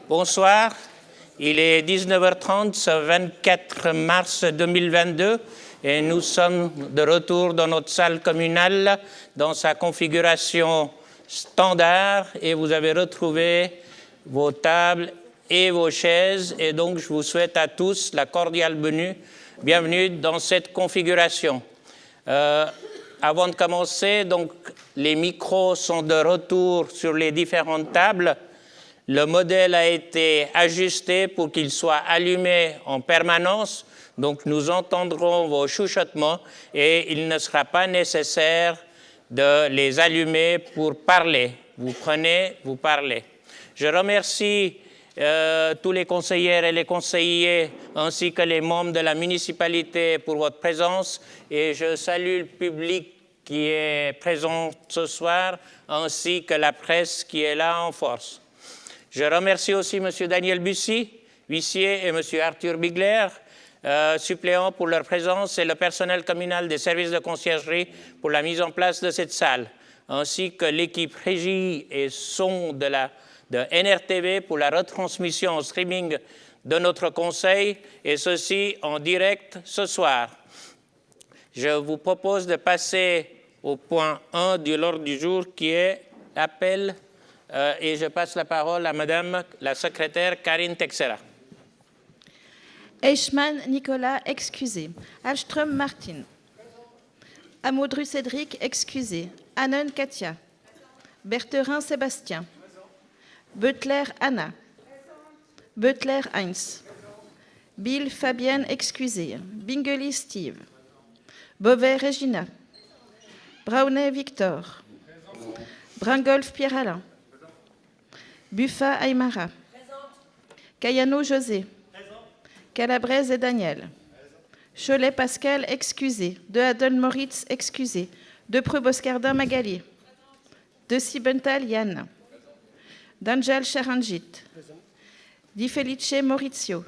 Bonsoir, il est 19h30 ce 24 mars 2022 et nous sommes de retour dans notre salle communale dans sa configuration standard et vous avez retrouvé vos tables et vos chaises et donc je vous souhaite à tous la cordiale bienvenue dans cette configuration. Avant de commencer, donc, les micros sont de retour sur les différentes tables. Le modèle a été ajusté pour qu'il soit allumé en permanence, donc nous entendrons vos chuchotements et il ne sera pas nécessaire de les allumer pour parler. Vous prenez, vous parlez. Je remercie tous les conseillères et les conseillers ainsi que les membres de la municipalité pour votre présence et je salue le public qui est présent ce soir ainsi que la presse qui est là en force. Je remercie aussi M. Daniel Bussy, huissier, et M. Arthur Bigler, suppléants pour leur présence, et le personnel communal des services de conciergerie pour la mise en place de cette salle, ainsi que l'équipe régie et son de NRTV pour la retransmission en streaming de notre conseil, et ceci en direct ce soir. Je vous propose de passer au point 1 de l'ordre du jour qui est l'appel. Et je passe la parole à Madame la secrétaire Karine Texera. Eichmann Nicolas, excusé. Alström Martin. Amodru Cédric, excusé. Hannen Katia. Bertherin Sébastien. Beutler Anna. Beutler Heinz. Bill Fabienne, excusé. Bingeli Steve. Beauvais Regina. Braunet Victor. Brangolf Pierre-Alain. Buffa Aymara. Cayano José. Calabrese et Daniel. Cholet Pascal, excusé. De Adon Moritz, excusé. De Preux Boscardin Magali. De Sibenthal Yann. D'Angel Charanjit. Di Felice Maurizio.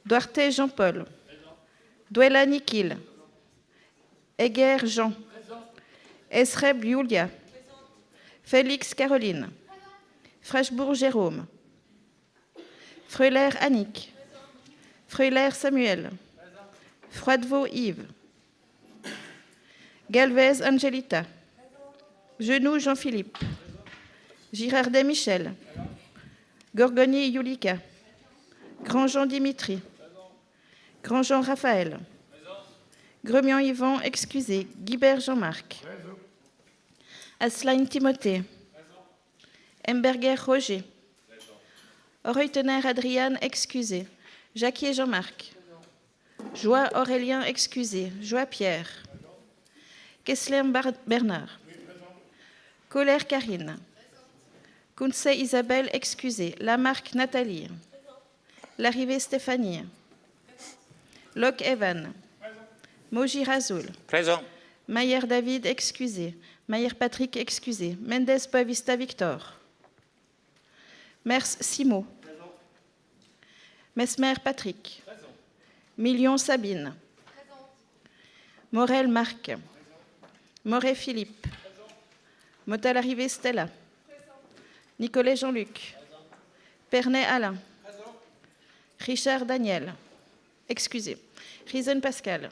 Duarte Jean-Paul. Duella Nikil. Eger Jean. Esreb Julia. Félix Caroline. Freshbourg Jérôme. Freuler Annick. Freuler Samuel. Froidevaux Yves. Galvez Angelita. Genoux Jean-Philippe. Girardet Michel. Gorgoni Yulika. Grandjean Dimitri. Grandjean Raphaël. Gremian Yvan, excusé. Guibert Jean-Marc. Asselin Timothée. Emberger Roger. Reutener Adriane, excusé. Jacquier Jean-Marc. Joie Aurélien, excusé. Joie Pierre. Kessler Bernard. Colère Karine. Kunze Isabelle, excusé. Lamarck Nathalie. Larrivée Stéphanie. Locke Evan. Moji Razoul. Présent. Mayer David, excusé. Mayer Patrick, excusé. Mendes Boavista Victor. Mers Simo. Présent. Mesmer Patrick. Présent. Million Sabine. Présent. Morel Marc. Présent. Moret Philippe. Présent. Motal Arrivé Stella. Présent. Nicolet Jean-Luc. Présent. Pernet Alain. Présent. Richard Daniel. Excusé. Riesen Pascal.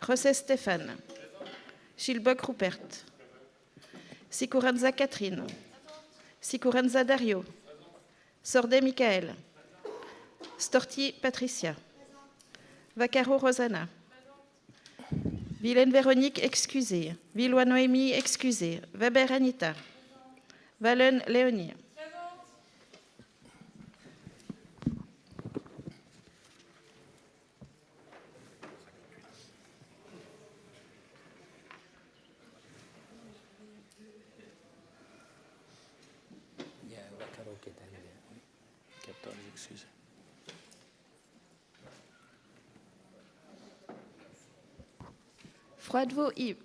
Rosset Stéphane. Gilboc Rupert. Sikuranza Catherine. Sikuranza Dario. Sordet Michael. Storti Patricia. Vaccaro Rosanna. Vilaine Véronique, excusée. Villois Noémie, excusée. Weber Anita. Valen Léonie. Froidevaux Yves.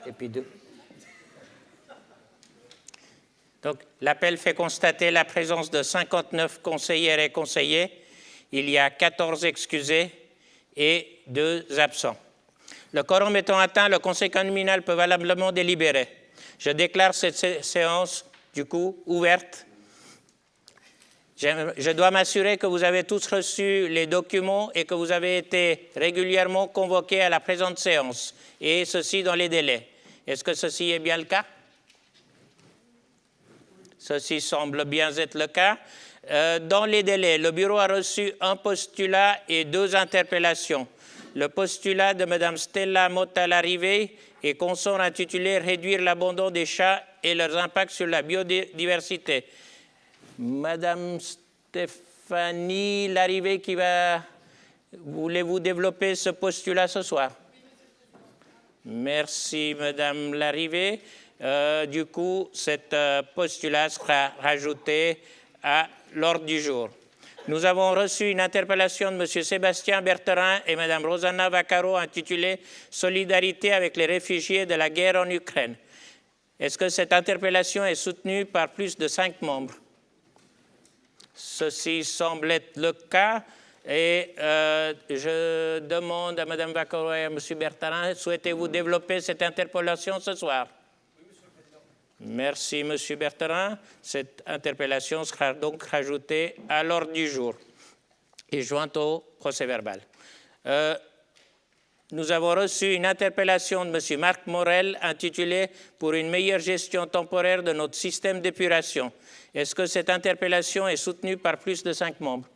Et puis deux. Donc, l'appel fait constater la présence de 59 conseillères et conseillers. Il y a 14 excusés et 2 absents. Le quorum étant atteint, le conseil communal peut valablement délibérer. Je déclare cette séance, du coup, ouverte. Je dois m'assurer que vous avez tous reçu les documents et que vous avez été régulièrement convoqués à la présente séance, et ceci dans les délais. Est-ce que ceci est bien le cas? Ceci semble bien être le cas. Dans les délais, le bureau a reçu un postulat et 2 interpellations. Le postulat de Mme Stella Mota-Larrivée et consort intitulé « Réduire l'abandon des chats et leurs impacts sur la biodiversité ». Madame Stéphanie Larrivée, voulez-vous développer ce postulat ce soir? Merci, Madame Larrivée. Du coup, cet postulat sera rajouté à l'ordre du jour. Nous avons reçu une interpellation de M. Sébastien Bertherin et Mme Rosanna Vaccaro intitulée « Solidarité avec les réfugiés de la guerre en Ukraine ». Est-ce que cette interpellation est soutenue par plus de 5 membres? Ceci semble être le cas et je demande à Mme Vaccaro et à M. Bertherin, souhaitez-vous développer cette interpellation ce soir? Merci, M. Bertherin. Cette interpellation sera donc rajoutée à l'ordre du jour et jointe au procès-verbal. Nous avons reçu une interpellation de M. Marc Morel intitulée « Pour une meilleure gestion temporaire de notre système d'épuration ». Est-ce que cette interpellation est soutenue par plus de 5 membres?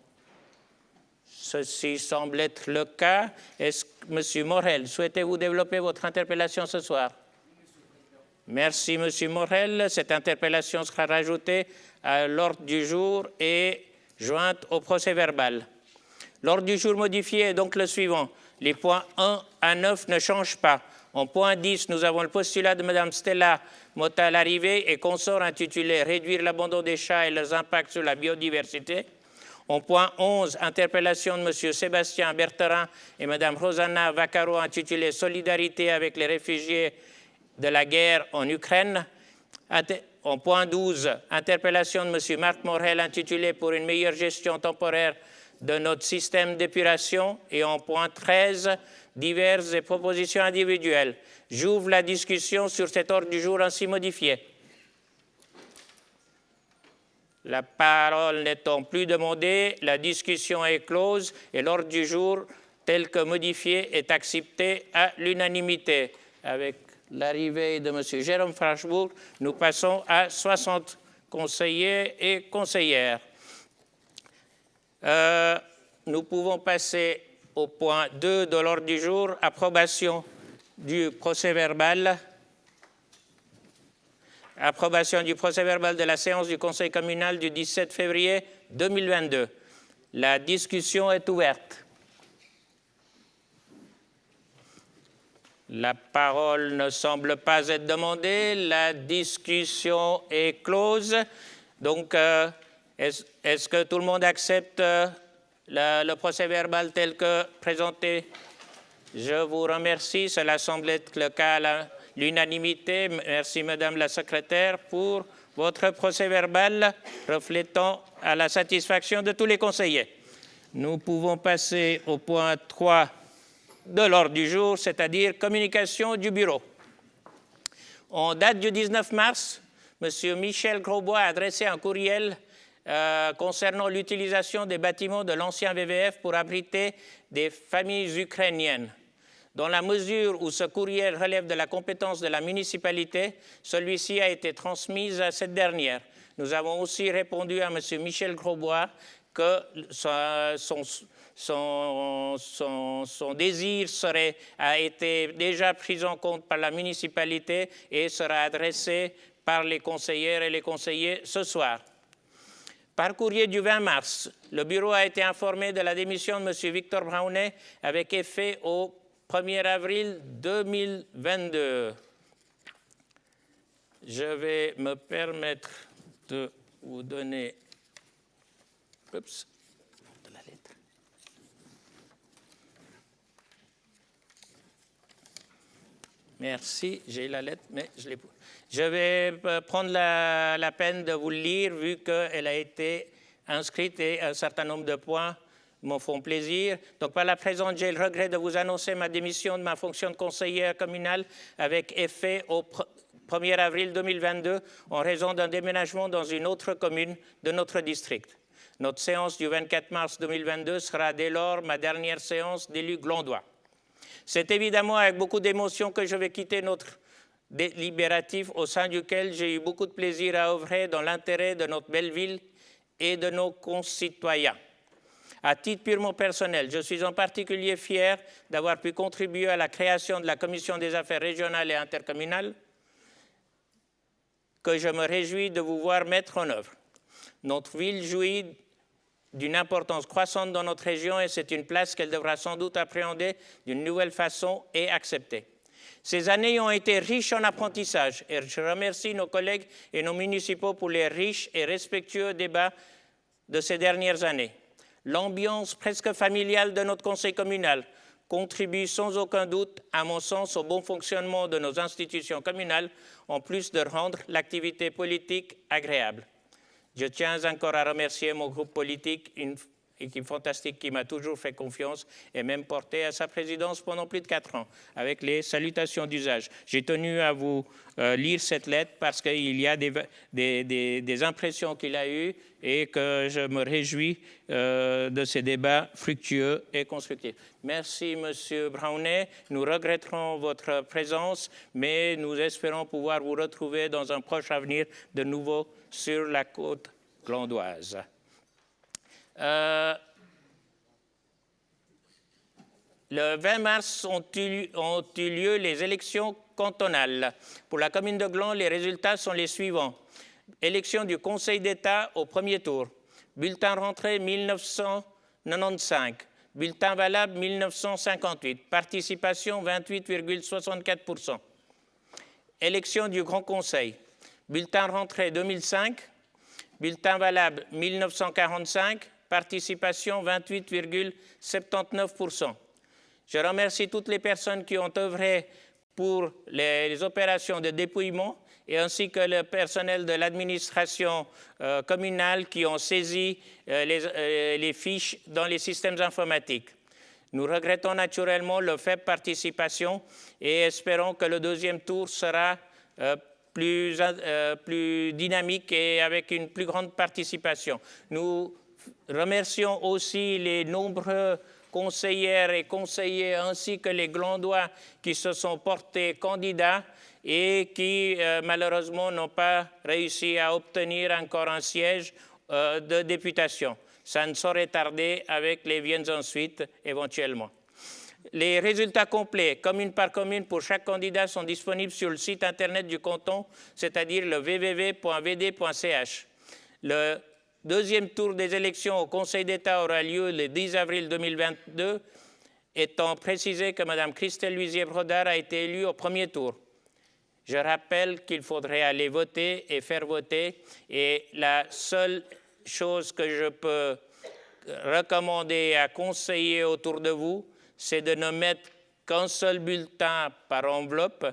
Ceci semble être le cas. Est-ce que, M. Morel, souhaitez-vous développer votre interpellation ce soir? Merci, M. Morel. Cette interpellation sera rajoutée à l'ordre du jour et jointe au procès-verbal. L'ordre du jour modifié est donc le suivant. Les points 1 à 9 ne changent pas. En point 10, nous avons le postulat de Mme Stella Mota-Larrivée et consort intitulé « Réduire l'abandon des chats et leurs impacts sur la biodiversité ». En point 11, interpellation de M. Sébastien Bertherin et Mme Rosanna Vaccaro intitulée « Solidarité avec les réfugiés de la guerre en Ukraine ». En point 12, interpellation de M. Marc Morel intitulée « Pour une meilleure gestion temporaire de notre système d'épuration ». Et en point 13, diverses et propositions individuelles. J'ouvre la discussion sur cet ordre du jour ainsi modifié. La parole n'étant plus demandée, la discussion est close et l'ordre du jour tel que modifié est accepté à l'unanimité. Avec l'arrivée de M. Jérôme Franchebourg, nous passons à 60 conseillers et conseillères. Nous pouvons passer au point 2 de l'ordre du jour, approbation du procès-verbal. Approbation du procès-verbal de la séance du Conseil communal du 17 février 2022. La discussion est ouverte. La parole ne semble pas être demandée. La discussion est close. Donc, est-ce que tout le monde accepte le procès-verbal tel que présenté? Je vous remercie. Cela semble être le cas à l'unanimité. Merci, Madame la secrétaire, pour votre procès-verbal reflétant à la satisfaction de tous les conseillers. Nous pouvons passer au point 3 de l'ordre du jour, c'est-à-dire communication du bureau. En date du 19 mars, M. Michel Grosbois a adressé un courriel concernant l'utilisation des bâtiments de l'ancien VVF pour abriter des familles ukrainiennes. Dans la mesure où ce courriel relève de la compétence de la municipalité, celui-ci a été transmis à cette dernière. Nous avons aussi répondu à M. Michel Grosbois que son désir a été déjà pris en compte par la municipalité et sera adressé par les conseillères et les conseillers ce soir. Par courrier du 20 mars, le bureau a été informé de la démission de M. Victor Brownet avec effet au 1er avril 2022. Je vais me permettre de vous donner de la lettre. Merci, j'ai la lettre, mais je l'ai pas. Je vais prendre la peine de vous le lire vu qu'elle a été inscrite et un certain nombre de points me font plaisir. Donc, par la présente, j'ai le regret de vous annoncer ma démission de ma fonction de conseillère communale avec effet au 1er avril 2022 en raison d'un déménagement dans une autre commune de notre district. Notre séance du 24 mars 2022 sera dès lors ma dernière séance d'élu glandois. C'est évidemment avec beaucoup d'émotion que je vais quitter notre délibératif au sein duquel j'ai eu beaucoup de plaisir à œuvrer dans l'intérêt de notre belle ville et de nos concitoyens. À titre purement personnel, je suis en particulier fier d'avoir pu contribuer à la création de la Commission des affaires régionales et intercommunales que je me réjouis de vous voir mettre en œuvre. Notre ville jouit d'une importance croissante dans notre région et c'est une place qu'elle devra sans doute appréhender d'une nouvelle façon et accepter. Ces années ont été riches en apprentissage et je remercie nos collègues et nos municipaux pour les riches et respectueux débats de ces dernières années. L'ambiance presque familiale de notre conseil communal contribue sans aucun doute, à mon sens, au bon fonctionnement de nos institutions communales, en plus de rendre l'activité politique agréable. Je tiens encore à remercier mon groupe politique, une équipe fantastique qui m'a toujours fait confiance et même porté à sa présidence pendant plus de 4 ans, avec les salutations d'usage. J'ai tenu à vous lire cette lettre parce qu'il y a des impressions qu'il a eues et que je me réjouis de ces débats fructueux et constructifs. Merci, Monsieur Brownet. Nous regretterons votre présence, mais nous espérons pouvoir vous retrouver dans un proche avenir de nouveau sur la côte glandoise. Le 20 mars ont eu lieu les élections cantonales. Pour la commune de Gland, les résultats sont les suivants. Élection du Conseil d'État au premier tour. Bulletin rentré 1995. Bulletin valable 1958. Participation 28,64%. Élection du Grand Conseil. Bulletin rentré 2005. Bulletin valable 1945. Participation 28,79%. Je remercie toutes les personnes qui ont œuvré pour les opérations de dépouillement et ainsi que le personnel de l'administration communale qui ont saisi les fiches dans les systèmes informatiques. Nous regrettons naturellement la faible participation et espérons que le deuxième tour sera plus dynamique et avec une plus grande participation. Nous remercions aussi les nombreux conseillères et conseillers ainsi que les Glandois qui se sont portés candidats et qui malheureusement n'ont pas réussi à obtenir encore un siège de députation. Ça ne saurait tarder avec les viennent ensuite éventuellement. Les résultats complets, commune par commune, pour chaque candidat sont disponibles sur le site internet du canton, c'est-à-dire le www.vd.ch. Le deuxième tour des élections au Conseil d'État aura lieu le 10 avril 2022, étant précisé que Mme Christelle Luisier-Brodard a été élue au premier tour. Je rappelle qu'il faudrait aller voter et faire voter, et la seule chose que je peux recommander à conseiller autour de vous, c'est de ne mettre qu'un seul bulletin par enveloppe,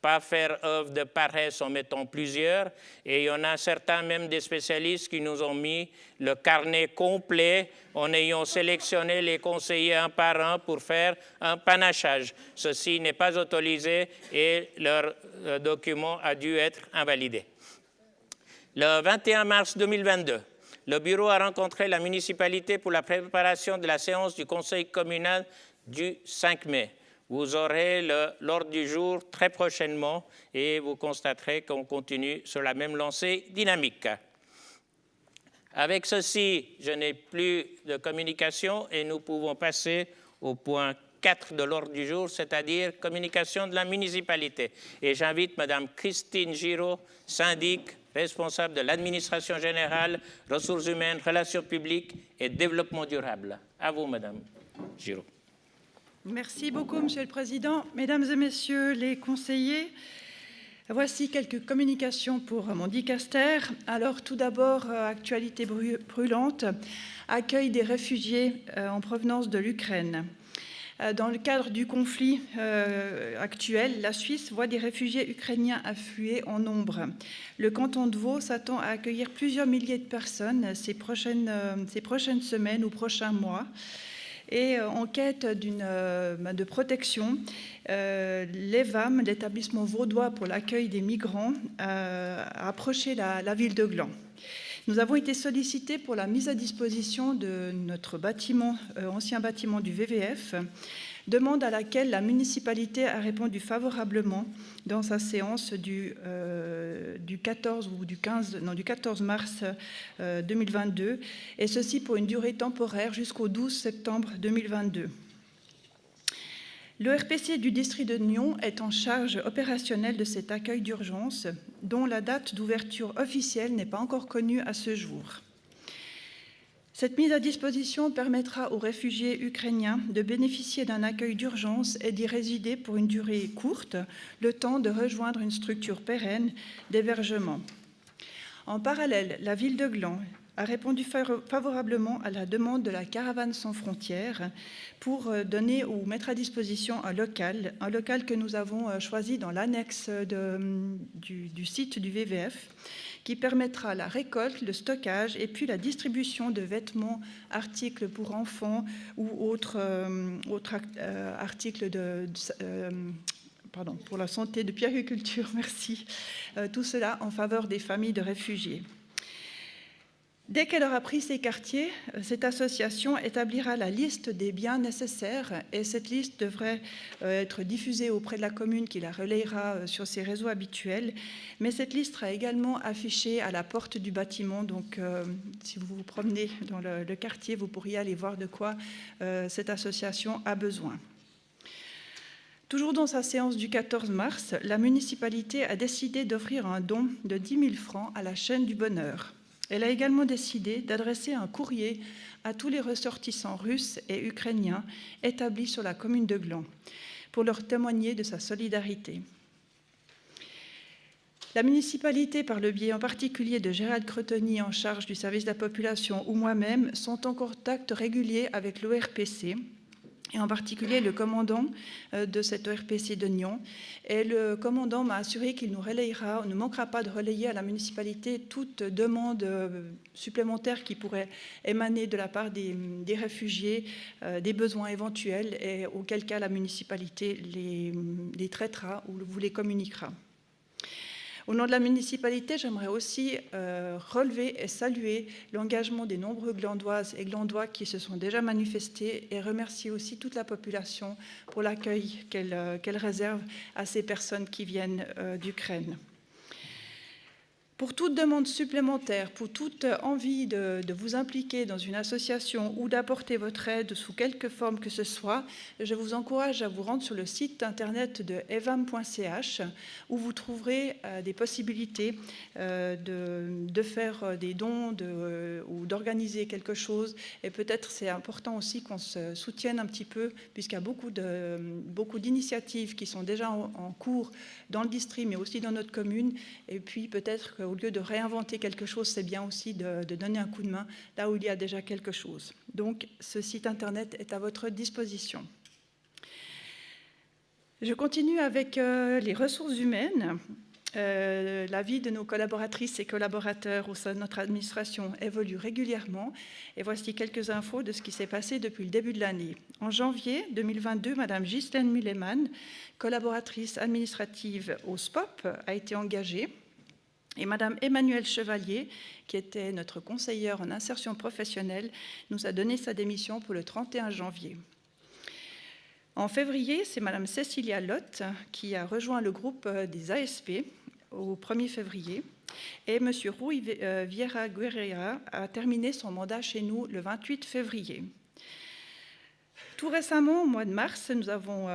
pas faire œuvre de paresse en mettant plusieurs. Et il y en a certains, même des spécialistes, qui nous ont mis le carnet complet en ayant sélectionné les conseillers un par un pour faire un panachage. Ceci n'est pas autorisé et leur document a dû être invalidé. Le 21 mars 2022, le bureau a rencontré la municipalité pour la préparation de la séance du conseil communal du 5 mai. Vous aurez l'ordre du jour très prochainement et vous constaterez qu'on continue sur la même lancée dynamique. Avec ceci, je n'ai plus de communication et nous pouvons passer au point 4 de l'ordre du jour, c'est-à-dire communication de la municipalité. Et j'invite Mme Christine Giraud, syndic, responsable de l'administration générale, ressources humaines, relations publiques et développement durable. À vous, Mme Giraud. Merci beaucoup, Monsieur le Président. Mesdames et Messieurs les conseillers, voici quelques communications pour mon dicaster. Alors, tout d'abord, actualité brûlante, accueil des réfugiés en provenance de l'Ukraine. Dans le cadre du conflit actuel, la Suisse voit des réfugiés ukrainiens affluer en nombre. Le canton de Vaud s'attend à accueillir plusieurs milliers de personnes ces prochaines semaines ou prochains mois. Et en quête de protection, l'EVAM, l'établissement vaudois pour l'accueil des migrants, a approché la ville de Gland. Nous avons été sollicités pour la mise à disposition de notre bâtiment, ancien bâtiment du VVF, demande à laquelle la municipalité a répondu favorablement dans sa séance du 14 mars 2022, et ceci pour une durée temporaire jusqu'au 12 septembre 2022. Le RPC du district de Nyon est en charge opérationnelle de cet accueil d'urgence, dont la date d'ouverture officielle n'est pas encore connue à ce jour. Cette mise à disposition permettra aux réfugiés ukrainiens de bénéficier d'un accueil d'urgence et d'y résider pour une durée courte, le temps de rejoindre une structure pérenne d'hébergement. En parallèle, la ville de Gland a répondu favorablement à la demande de la Caravane sans frontières pour donner ou mettre à disposition un local que nous avons choisi dans l'annexe du site du VVF, qui permettra la récolte, le stockage et puis la distribution de vêtements, articles pour enfants ou autres articles pour la santé, de puériculture, merci. Tout cela en faveur des familles de réfugiés. Dès qu'elle aura pris ces quartiers, cette association établira la liste des biens nécessaires et cette liste devrait être diffusée auprès de la commune qui la relayera sur ses réseaux habituels. Mais cette liste sera également affichée à la porte du bâtiment. Donc, si vous vous promenez dans le quartier, vous pourriez aller voir de quoi cette association a besoin. Toujours dans sa séance du 14 mars, la municipalité a décidé d'offrir un don de 10 000 francs à la chaîne du bonheur. Elle a également décidé d'adresser un courrier à tous les ressortissants russes et ukrainiens établis sur la commune de Gland pour leur témoigner de sa solidarité. La municipalité, par le biais en particulier de Gérald Cretony en charge du service de la population ou moi-même, sont en contact régulier avec l'ORPC, et en particulier le commandant de cet ORPC de Nyon. Et le commandant m'a assuré qu'il ne manquera pas de relayer à la municipalité toute demande supplémentaire qui pourrait émaner de la part des réfugiés, des besoins éventuels, et auquel cas la municipalité les traitera ou vous les communiquera. Au nom de la municipalité, j'aimerais aussi relever et saluer l'engagement des nombreux Glandoises et Glandois qui se sont déjà manifestés et remercier aussi toute la population pour l'accueil qu'elle réserve à ces personnes qui viennent d'Ukraine. Pour toute demande supplémentaire, pour toute envie de vous impliquer dans une association ou d'apporter votre aide sous quelque forme que ce soit, je vous encourage à vous rendre sur le site internet de evam.ch où vous trouverez des possibilités de faire des dons ou d'organiser quelque chose. Et peut-être c'est important aussi qu'on se soutienne un petit peu, puisqu'il y a beaucoup d'initiatives qui sont déjà en cours dans le district, mais aussi dans notre commune. Et puis peut-être qu'au lieu de réinventer quelque chose, c'est bien aussi de donner un coup de main là où il y a déjà quelque chose. Donc, ce site internet est à votre disposition. Je continue avec les ressources humaines. La vie de nos collaboratrices et collaborateurs au sein de notre administration évolue régulièrement. Et voici quelques infos de ce qui s'est passé depuis le début de l'année. En janvier 2022, Madame Ghislaine Mulleman, collaboratrice administrative au SPOP, a été engagée. Et Madame Emmanuelle Chevalier, qui était notre conseillère en insertion professionnelle, nous a donné sa démission pour le 31 janvier. En février, c'est Madame Cécilia Lotte qui a rejoint le groupe des ASP au 1er février. Et Monsieur Rui Vieira Guerreira a terminé son mandat chez nous le 28 février. Tout récemment, au mois de mars, nous avons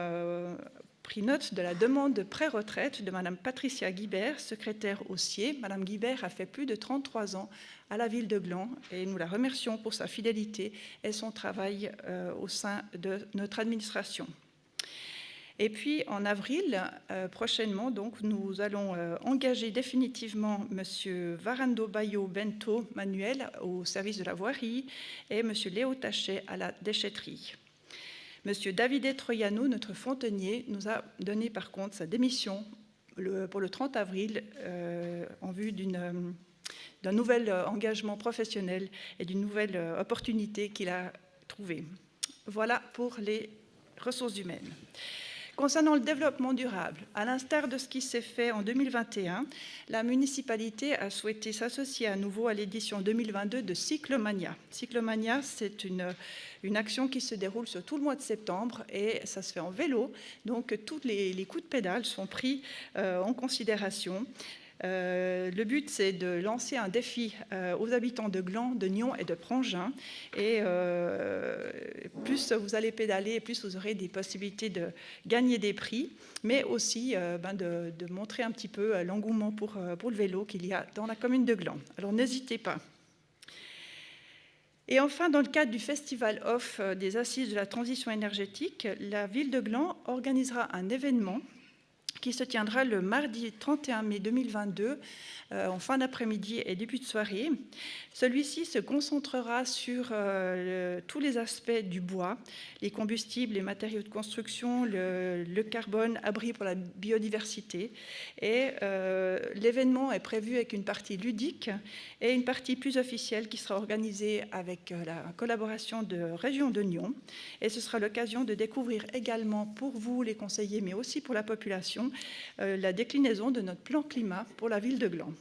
pris note de la demande de pré-retraite de Madame Patricia Guibert, secrétaire au CIE. Madame Guibert a fait plus de 33 ans à la ville de Gland et nous la remercions pour sa fidélité et son travail au sein de notre administration. Et puis en avril, prochainement, donc, nous allons engager définitivement Monsieur Varando Bayo Bento Manuel au service de la voirie et Monsieur Léo Tachet à la déchetterie. Monsieur Davide Troiano, notre fontainier, nous a donné par contre sa démission pour le 30 avril en vue d'un nouvel engagement professionnel et d'une nouvelle opportunité qu'il a trouvée. Voilà pour les ressources humaines. Concernant le développement durable, à l'instar de ce qui s'est fait en 2021, la municipalité a souhaité s'associer à nouveau à l'édition 2022 de Cyclomania. Cyclomania, c'est une action qui se déroule sur tout le mois de septembre et ça se fait en vélo. Donc, tous les coups de pédale sont pris en considération. Le but, c'est de lancer un défi aux habitants de Gland, de Nyon et de Prangin. Et plus vous allez pédaler, plus vous aurez des possibilités de gagner des prix, mais aussi de montrer un petit peu l'engouement pour le vélo qu'il y a dans la commune de Gland. Alors n'hésitez pas. Et enfin, dans le cadre du Festival Off des Assises de la Transition énergétique, la ville de Gland organisera un événement qui se tiendra le mardi 31 mai 2022, en fin d'après-midi et début de soirée. Celui-ci se concentrera sur tous les aspects du bois, les combustibles, les matériaux de construction, le carbone, abri pour la biodiversité. Et l'événement est prévu avec une partie ludique et une partie plus officielle qui sera organisée avec la collaboration de Région de Nyon. Et ce sera l'occasion de découvrir également pour vous, les conseillers, mais aussi pour la population, la déclinaison de notre plan climat pour la ville de Gland.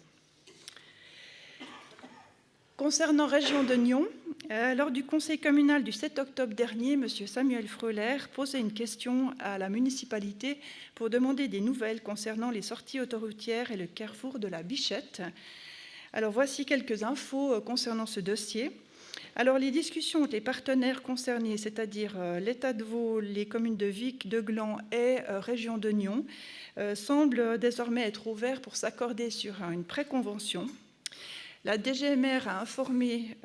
Concernant Région de Nyon, lors du conseil communal du 7 octobre dernier, M. Samuel Freuler posait une question à la municipalité pour demander des nouvelles concernant les sorties autoroutières et le carrefour de la Bichette. Alors voici quelques infos concernant ce dossier. Alors les discussions avec les partenaires concernés, c'est-à-dire l'État de Vaud, les communes de Vic, de Gland et Région de Nyon, semblent désormais être ouverts pour s'accorder sur une préconvention. La DGMR a informé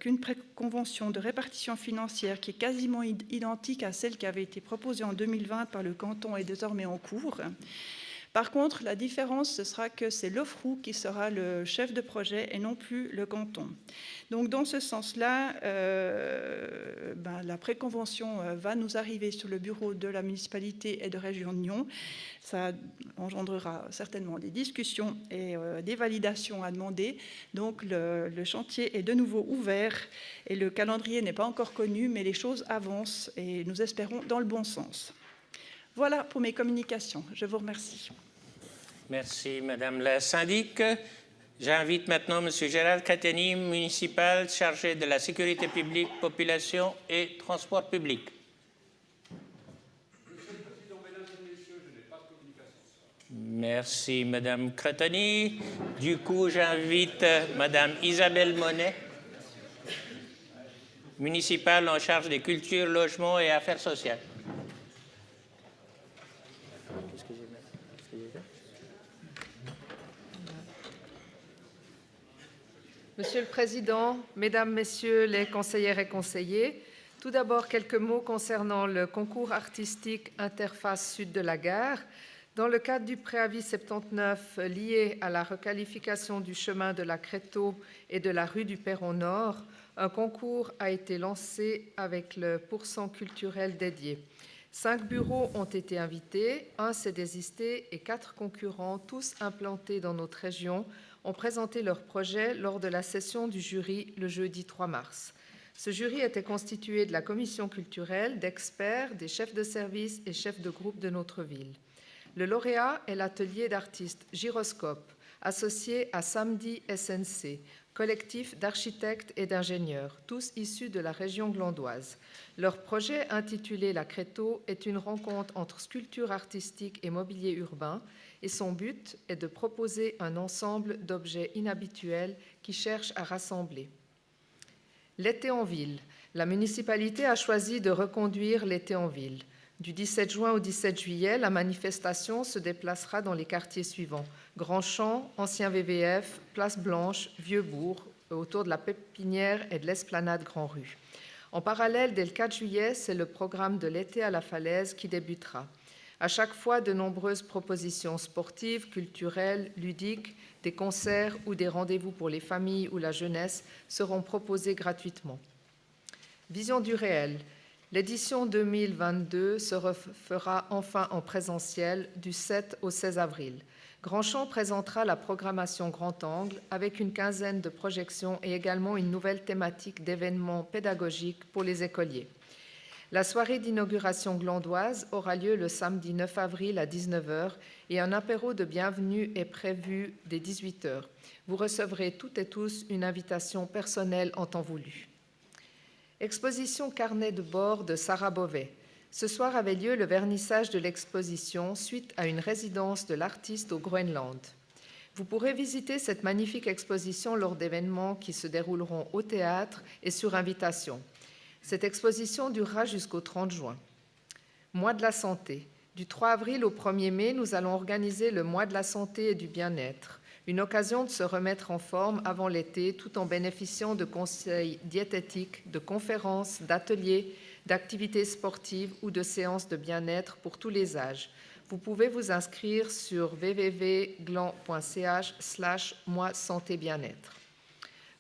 qu'une préconvention de répartition financière qui est quasiment identique à celle qui avait été proposée en 2020 par le canton est désormais en cours. Par contre, la différence, ce sera que c'est l'OFROU qui sera le chef de projet et non plus le canton. Donc, dans ce sens-là, la préconvention va nous arriver sur le bureau de la municipalité et de Région de Nyon. Ça engendrera certainement des discussions et des validations à demander. Donc, le chantier est de nouveau ouvert et le calendrier n'est pas encore connu, mais les choses avancent et nous espérons dans le bon sens. Voilà pour mes communications. Je vous remercie. Merci, Madame la syndic. J'invite maintenant M. Gérald Cateni, municipal chargé de la sécurité publique, population et transport public. Monsieur le Président, Mesdames et Messieurs, je n'ai pas de communication. Merci, Madame Cateni. Du coup, j'invite Madame Isabelle Monet, municipale en charge des cultures, logements et affaires sociales. Monsieur le Président, Mesdames, Messieurs les conseillères et conseillers, tout d'abord quelques mots concernant le concours artistique Interface Sud de la Gare. Dans le cadre du préavis 79 lié à la requalification du chemin de la Créteau et de la rue du Perron Nord, un concours a été lancé avec le pourcent culturel dédié. 5 bureaux ont été invités, 1 s'est désisté et 4 concurrents, tous implantés dans notre région, ont présenté leur projet lors de la session du jury le jeudi 3 mars. Ce jury était constitué de la commission culturelle, d'experts, des chefs de service et chefs de groupe de notre ville. Le lauréat est l'atelier d'artistes Gyroscope, associé à Samedi SNC, collectif d'architectes et d'ingénieurs, tous issus de la région glandoise. Leur projet, intitulé La Créteau, est une rencontre entre sculpture artistique et mobilier urbain, et son but est de proposer un ensemble d'objets inhabituels qui cherchent à rassembler. L'été en ville. La municipalité a choisi de reconduire l'été en ville. Du 17 juin au 17 juillet, la manifestation se déplacera dans les quartiers suivants: Grandchamp, Ancien VVF, Place Blanche, Vieux-Bourg, autour de la Pépinière et de l'Esplanade Grand-Rue. En parallèle, dès le 4 juillet, c'est le programme de l'été à la Falaise qui débutera. À chaque fois, de nombreuses propositions sportives, culturelles, ludiques, des concerts ou des rendez-vous pour les familles ou la jeunesse seront proposés gratuitement. Vision du réel. L'édition 2022 se refera enfin en présentiel du 7 au 16 avril. Grandchamp présentera la programmation Grand Angle avec une quinzaine de projections et également une nouvelle thématique d'événements pédagogiques pour les écoliers. La soirée d'inauguration glandoise aura lieu le samedi 9 avril à 19h et un apéro de bienvenue est prévu dès 18h. Vous recevrez toutes et tous une invitation personnelle en temps voulu. Exposition Carnet de bord de Sarah Beauvais. Ce soir avait lieu le vernissage de l'exposition suite à une résidence de l'artiste au Groenland. Vous pourrez visiter cette magnifique exposition lors d'événements qui se dérouleront au théâtre et sur invitation. Cette exposition durera jusqu'au 30 juin. Mois de la santé. Du 3 avril au 1er mai, nous allons organiser le mois de la santé et du bien-être. Une occasion de se remettre en forme avant l'été tout en bénéficiant de conseils diététiques, de conférences, d'ateliers, d'activités sportives ou de séances de bien-être pour tous les âges. Vous pouvez vous inscrire sur www.gland.ch/mois santé bien-être.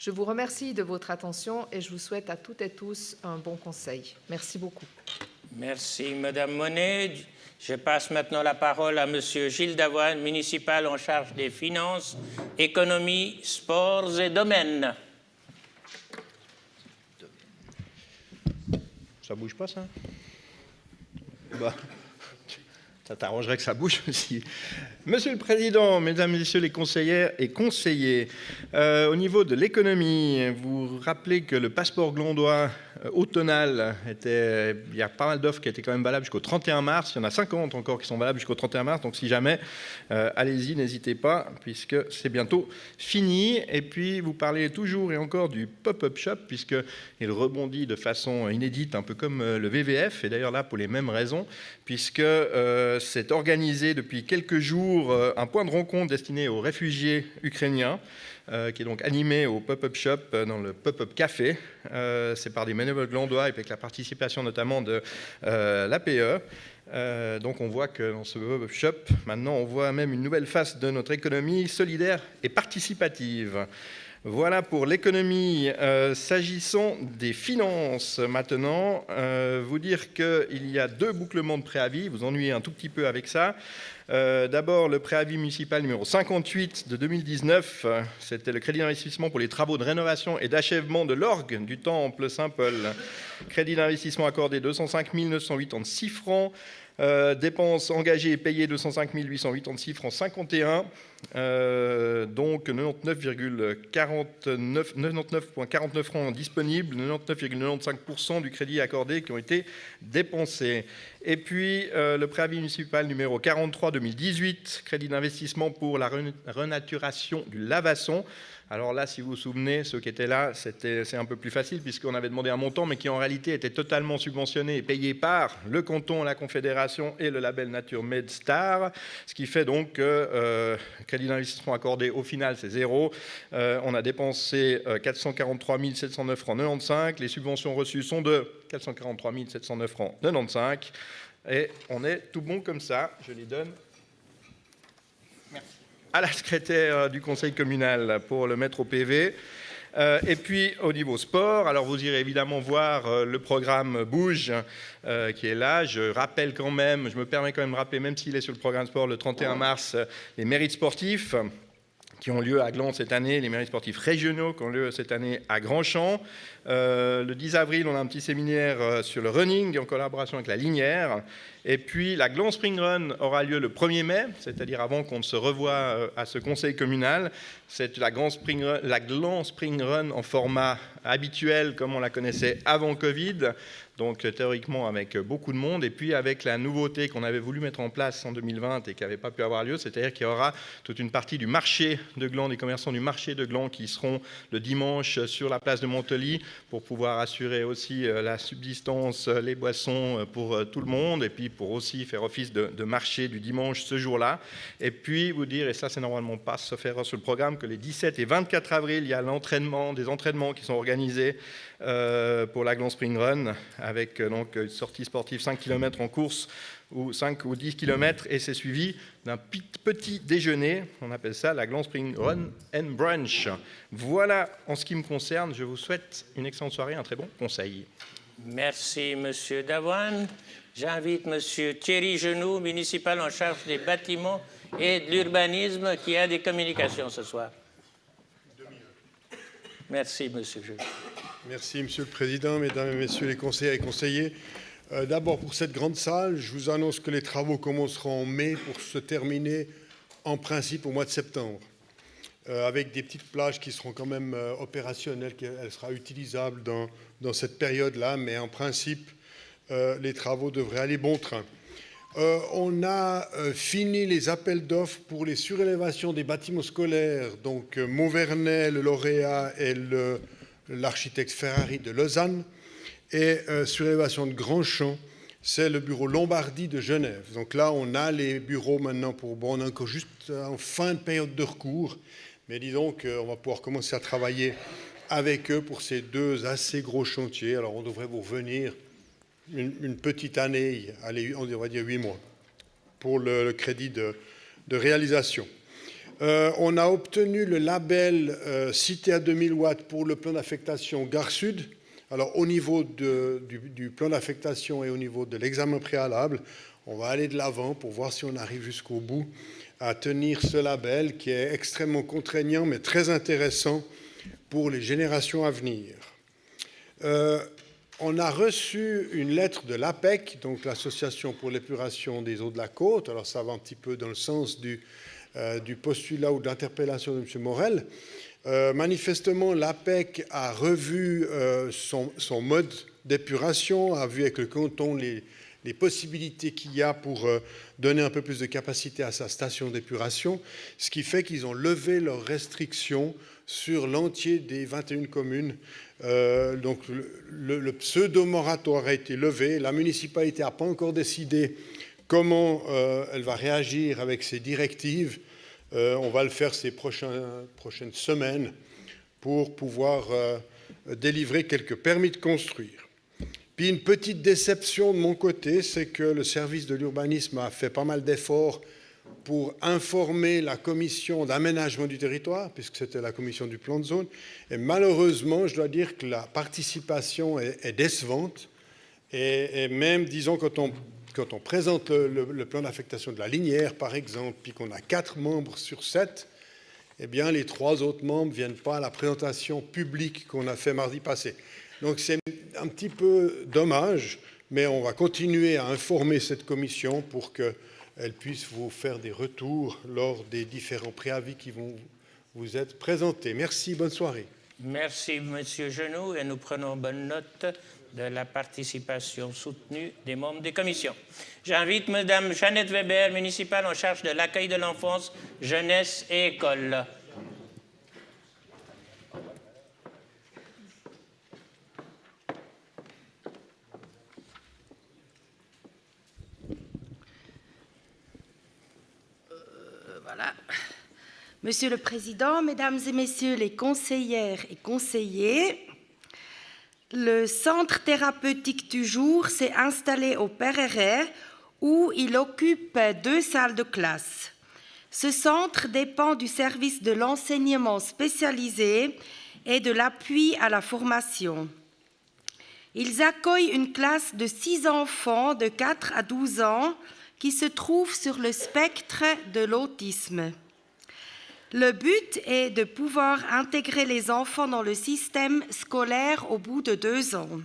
Je vous remercie de votre attention et je vous souhaite à toutes et tous un bon conseil. Merci beaucoup. Merci, Madame Monet. Je passe maintenant la parole à Monsieur Gilles Davoine, municipal en charge des finances, économie, sports et domaines. Ça bouge pas, ça? Bah, ça t'arrangerait que ça bouge aussi. Monsieur le Président, Mesdames et Messieurs les conseillères et conseillers, au niveau de l'économie, vous rappelez que le passeport glandois automnal, il y a pas mal d'offres qui étaient quand même valables jusqu'au 31 mars. Il y en a 50 encore qui sont valables jusqu'au 31 mars. Donc si jamais, allez-y, n'hésitez pas, puisque c'est bientôt fini. Et puis, vous parlez toujours et encore du pop-up shop, puisqu'il rebondit de façon inédite, un peu comme le VVF, et d'ailleurs là, pour les mêmes raisons, puisque c'est organisé depuis quelques jours un point de rencontre destiné aux réfugiés ukrainiens, qui est donc animé au pop-up shop dans le pop-up café. C'est par des bénévoles glandois et avec la participation notamment de l'APE. Donc on voit que dans ce pop-up shop, maintenant on voit même une nouvelle face de notre économie solidaire et participative. Voilà pour l'économie. S'agissant des finances maintenant, vous dire qu'il y a 2 bouclements de préavis, vous ennuyez un tout petit peu avec ça. D'abord, le préavis municipal numéro 58 de 2019, c'était le crédit d'investissement pour les travaux de rénovation et d'achèvement de l'orgue du Temple Saint-Paul. Crédit d'investissement accordé 205 986 francs. Dépenses engagées et payées 205 886 francs 51, donc 99,49 francs disponibles, 99,95% du crédit accordé qui ont été dépensés. Et puis le préavis municipal numéro 43-2018, crédit d'investissement pour la renaturation du Lavasson. Alors là, si vous vous souvenez, ceux qui étaient là, c'est un peu plus facile puisqu'on avait demandé un montant, mais qui en réalité était totalement subventionné et payé par le canton, la Confédération et le label Nature Med Star, ce qui fait donc que crédit d'investissement accordé au final c'est 0. On a dépensé 443 709 francs 95. Les subventions reçues sont de 443 709 francs 95. Et on est tout bon comme ça. Je les donne à la secrétaire du conseil communal pour le mettre au PV. Et puis au niveau sport, alors vous irez évidemment voir le programme Bouge qui est là. Je me permets quand même de rappeler, même s'il est sur le programme sport le 31 mars, les mérites sportifs qui ont lieu à Gland cette année, les mérites sportifs régionaux qui ont lieu cette année à Grandchamp. Le 10 avril, on a un petit séminaire sur le running en collaboration avec la Linière. Et puis la Gland Spring Run aura lieu le 1er mai, c'est-à-dire avant qu'on ne se revoie à ce conseil communal. C'est la Gland Spring Run en format habituel comme on la connaissait avant Covid. Donc théoriquement avec beaucoup de monde, et puis avec la nouveauté qu'on avait voulu mettre en place en 2020 et qui n'avait pas pu avoir lieu, c'est-à-dire qu'il y aura toute une partie du marché de Gland, des commerçants du marché de Gland qui seront le dimanche sur la place de Montely pour pouvoir assurer aussi la subsistance, les boissons pour tout le monde, et puis pour aussi faire office de marché du dimanche ce jour-là. Et puis vous dire, et ça c'est normalement pas sauf erreur sur le programme, que les 17 et 24 avril, il y a des entraînements qui sont organisés pour la Gland Spring Run, avec donc une sortie sportive 5 km en course, ou 5 ou 10 km, et c'est suivi d'un petit déjeuner, on appelle ça la Gland Spring Run and Brunch. Voilà en ce qui me concerne, je vous souhaite une excellente soirée, un très bon conseil. Merci, Monsieur Davoine. J'invite Monsieur Thierry Genoux, municipal en charge des bâtiments et de l'urbanisme, qui a des communications ce soir. Merci, Monsieur Genoux. Merci, Monsieur le Président, Mesdames et Messieurs les conseillers et conseillers. D'abord, pour cette grande salle, je vous annonce que les travaux commenceront en mai pour se terminer en principe au mois de septembre, avec des petites plages qui seront quand même opérationnelles, qu'elle sera utilisable dans cette période-là, mais en principe, les travaux devraient aller bon train. On a fini les appels d'offres pour les surélévations des bâtiments scolaires, donc Montvernet, le lauréat et l'architecte Ferrari de Lausanne, et surélévation de Grandchamp, c'est le bureau Lombardie de Genève. Donc là, on a les bureaux maintenant on est encore juste en fin de période de recours, mais disons qu'on va pouvoir commencer à travailler avec eux pour ces deux assez gros chantiers. Alors on devrait vous revenir une petite année, allez, on va dire 8 mois, pour le crédit de réalisation. On a obtenu le label Cité à 2000 watts pour le plan d'affectation Gare Sud. Alors, au niveau du plan d'affectation et au niveau de l'examen préalable, on va aller de l'avant pour voir si on arrive jusqu'au bout à tenir ce label qui est extrêmement contraignant, mais très intéressant pour les générations à venir. On a reçu une lettre de l'APEC, donc l'Association pour l'épuration des eaux de la côte. Alors, ça va un petit peu dans le sens du postulat ou de l'interpellation de M. Morel. Manifestement, l'APEC a revu son mode d'épuration, a vu avec le canton les possibilités qu'il y a pour donner un peu plus de capacité à sa station d'épuration, ce qui fait qu'ils ont levé leurs restrictions sur l'entier des 21 communes. Donc le pseudo-moratoire a été levé. La municipalité n'a pas encore décidé comment elle va réagir avec ces directives. On va le faire ces prochaines semaines pour pouvoir délivrer quelques permis de construire. Puis une petite déception de mon côté, c'est que le service de l'urbanisme a fait pas mal d'efforts pour informer la commission d'aménagement du territoire, puisque c'était la commission du plan de zone. Et malheureusement, je dois dire que la participation est décevante. Et même, disons, quand on présente le plan d'affectation de la Linière, par exemple, puis qu'on a 4 membres sur 7, eh bien, les 3 autres membres ne viennent pas à la présentation publique qu'on a fait mardi passé. Donc, c'est un petit peu dommage, mais on va continuer à informer cette commission pour qu'elle puisse vous faire des retours lors des différents préavis qui vont vous être présentés. Merci, bonne soirée. Merci, Monsieur Genoux, et nous prenons bonne note de la participation soutenue des membres des commissions. J'invite Madame Jeannette Weber, municipale en charge de l'accueil de l'enfance, jeunesse et école. Voilà. Monsieur le Président, Mesdames et Messieurs les conseillères et conseillers, le centre thérapeutique du jour s'est installé au Perreret où il occupe 2 salles de classe. Ce centre dépend du service de l'enseignement spécialisé et de l'appui à la formation. Ils accueillent une classe de 6 enfants de 4 à 12 ans qui se trouvent sur le spectre de l'autisme. Le but est de pouvoir intégrer les enfants dans le système scolaire au bout de 2 ans.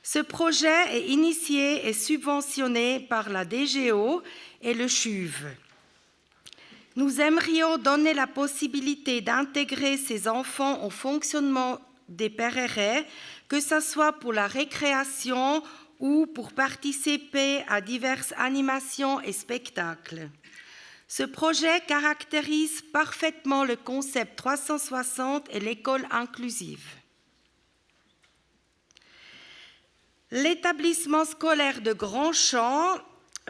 Ce projet est initié et subventionné par la DGO et le CHUV. Nous aimerions donner la possibilité d'intégrer ces enfants au fonctionnement des Perrerets, que ce soit pour la récréation ou pour participer à diverses animations et spectacles. Ce projet caractérise parfaitement le concept 360 et l'école inclusive. L'établissement scolaire de Grandchamp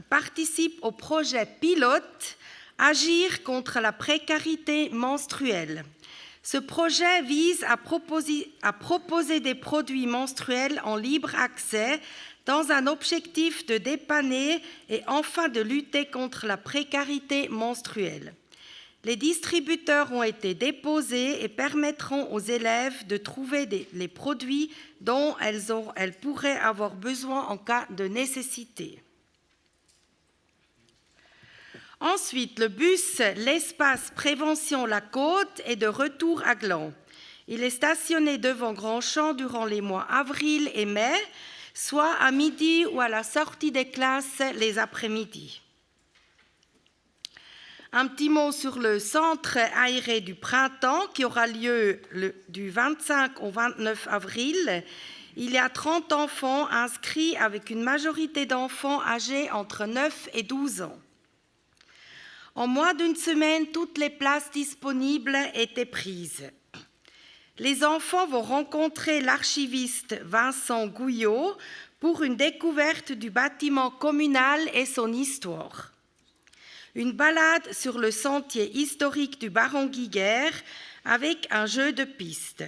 participe au projet pilote Agir contre la précarité menstruelle. Ce projet vise à proposer des produits menstruels en libre accès dans un objectif de dépanner et enfin de lutter contre la précarité menstruelle. Les distributeurs ont été déposés et permettront aux élèves de trouver les produits dont elles pourraient avoir besoin en cas de nécessité. Ensuite, le bus L'Espace Prévention La Côte est de retour à Gland. Il est stationné devant Grandchamp durant les mois avril et mai, soit à midi ou à la sortie des classes les après-midi. Un petit mot sur le centre aéré du printemps qui aura lieu du 25 au 29 avril. Il y a 30 enfants inscrits avec une majorité d'enfants âgés entre 9 et 12 ans. En moins d'une semaine, toutes les places disponibles étaient prises. Les enfants vont rencontrer l'archiviste Vincent Gouillot pour une découverte du bâtiment communal et son histoire. Une balade sur le sentier historique du Baron Guiguerre avec un jeu de piste.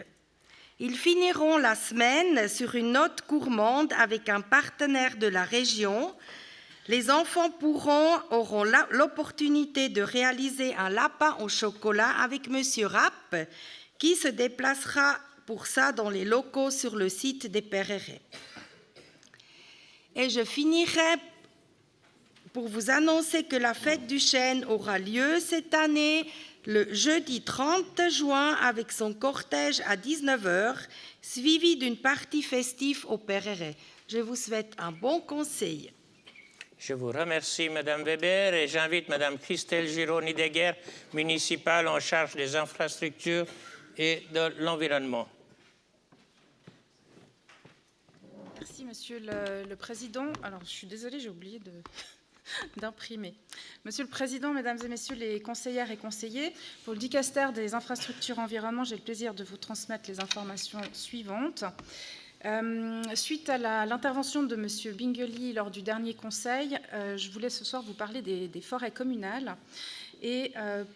Ils finiront la semaine sur une note gourmande avec un partenaire de la région. Les enfants auront l'opportunité de réaliser un lapin au chocolat avec Monsieur Rapp, qui se déplacera pour ça dans les locaux sur le site des Perrerets. Et je finirai pour vous annoncer que la fête du chêne aura lieu cette année le jeudi 30 juin avec son cortège à 19h, suivi d'une partie festive au Perreret. Je vous souhaite un bon conseil. Je vous remercie, Madame Weber, et j'invite Madame Christelle Giraud-Nidegger, municipale en charge des infrastructures et de l'environnement. Merci, Monsieur le Président. Alors, je suis désolée, j'ai oublié d'imprimer. Monsieur le Président, Mesdames et Messieurs les conseillères et conseillers, pour le dicaster des infrastructures environnement, j'ai le plaisir de vous transmettre les informations suivantes. Suite à l'intervention de M. Bingeli lors du dernier conseil, je voulais ce soir vous parler des forêts communales et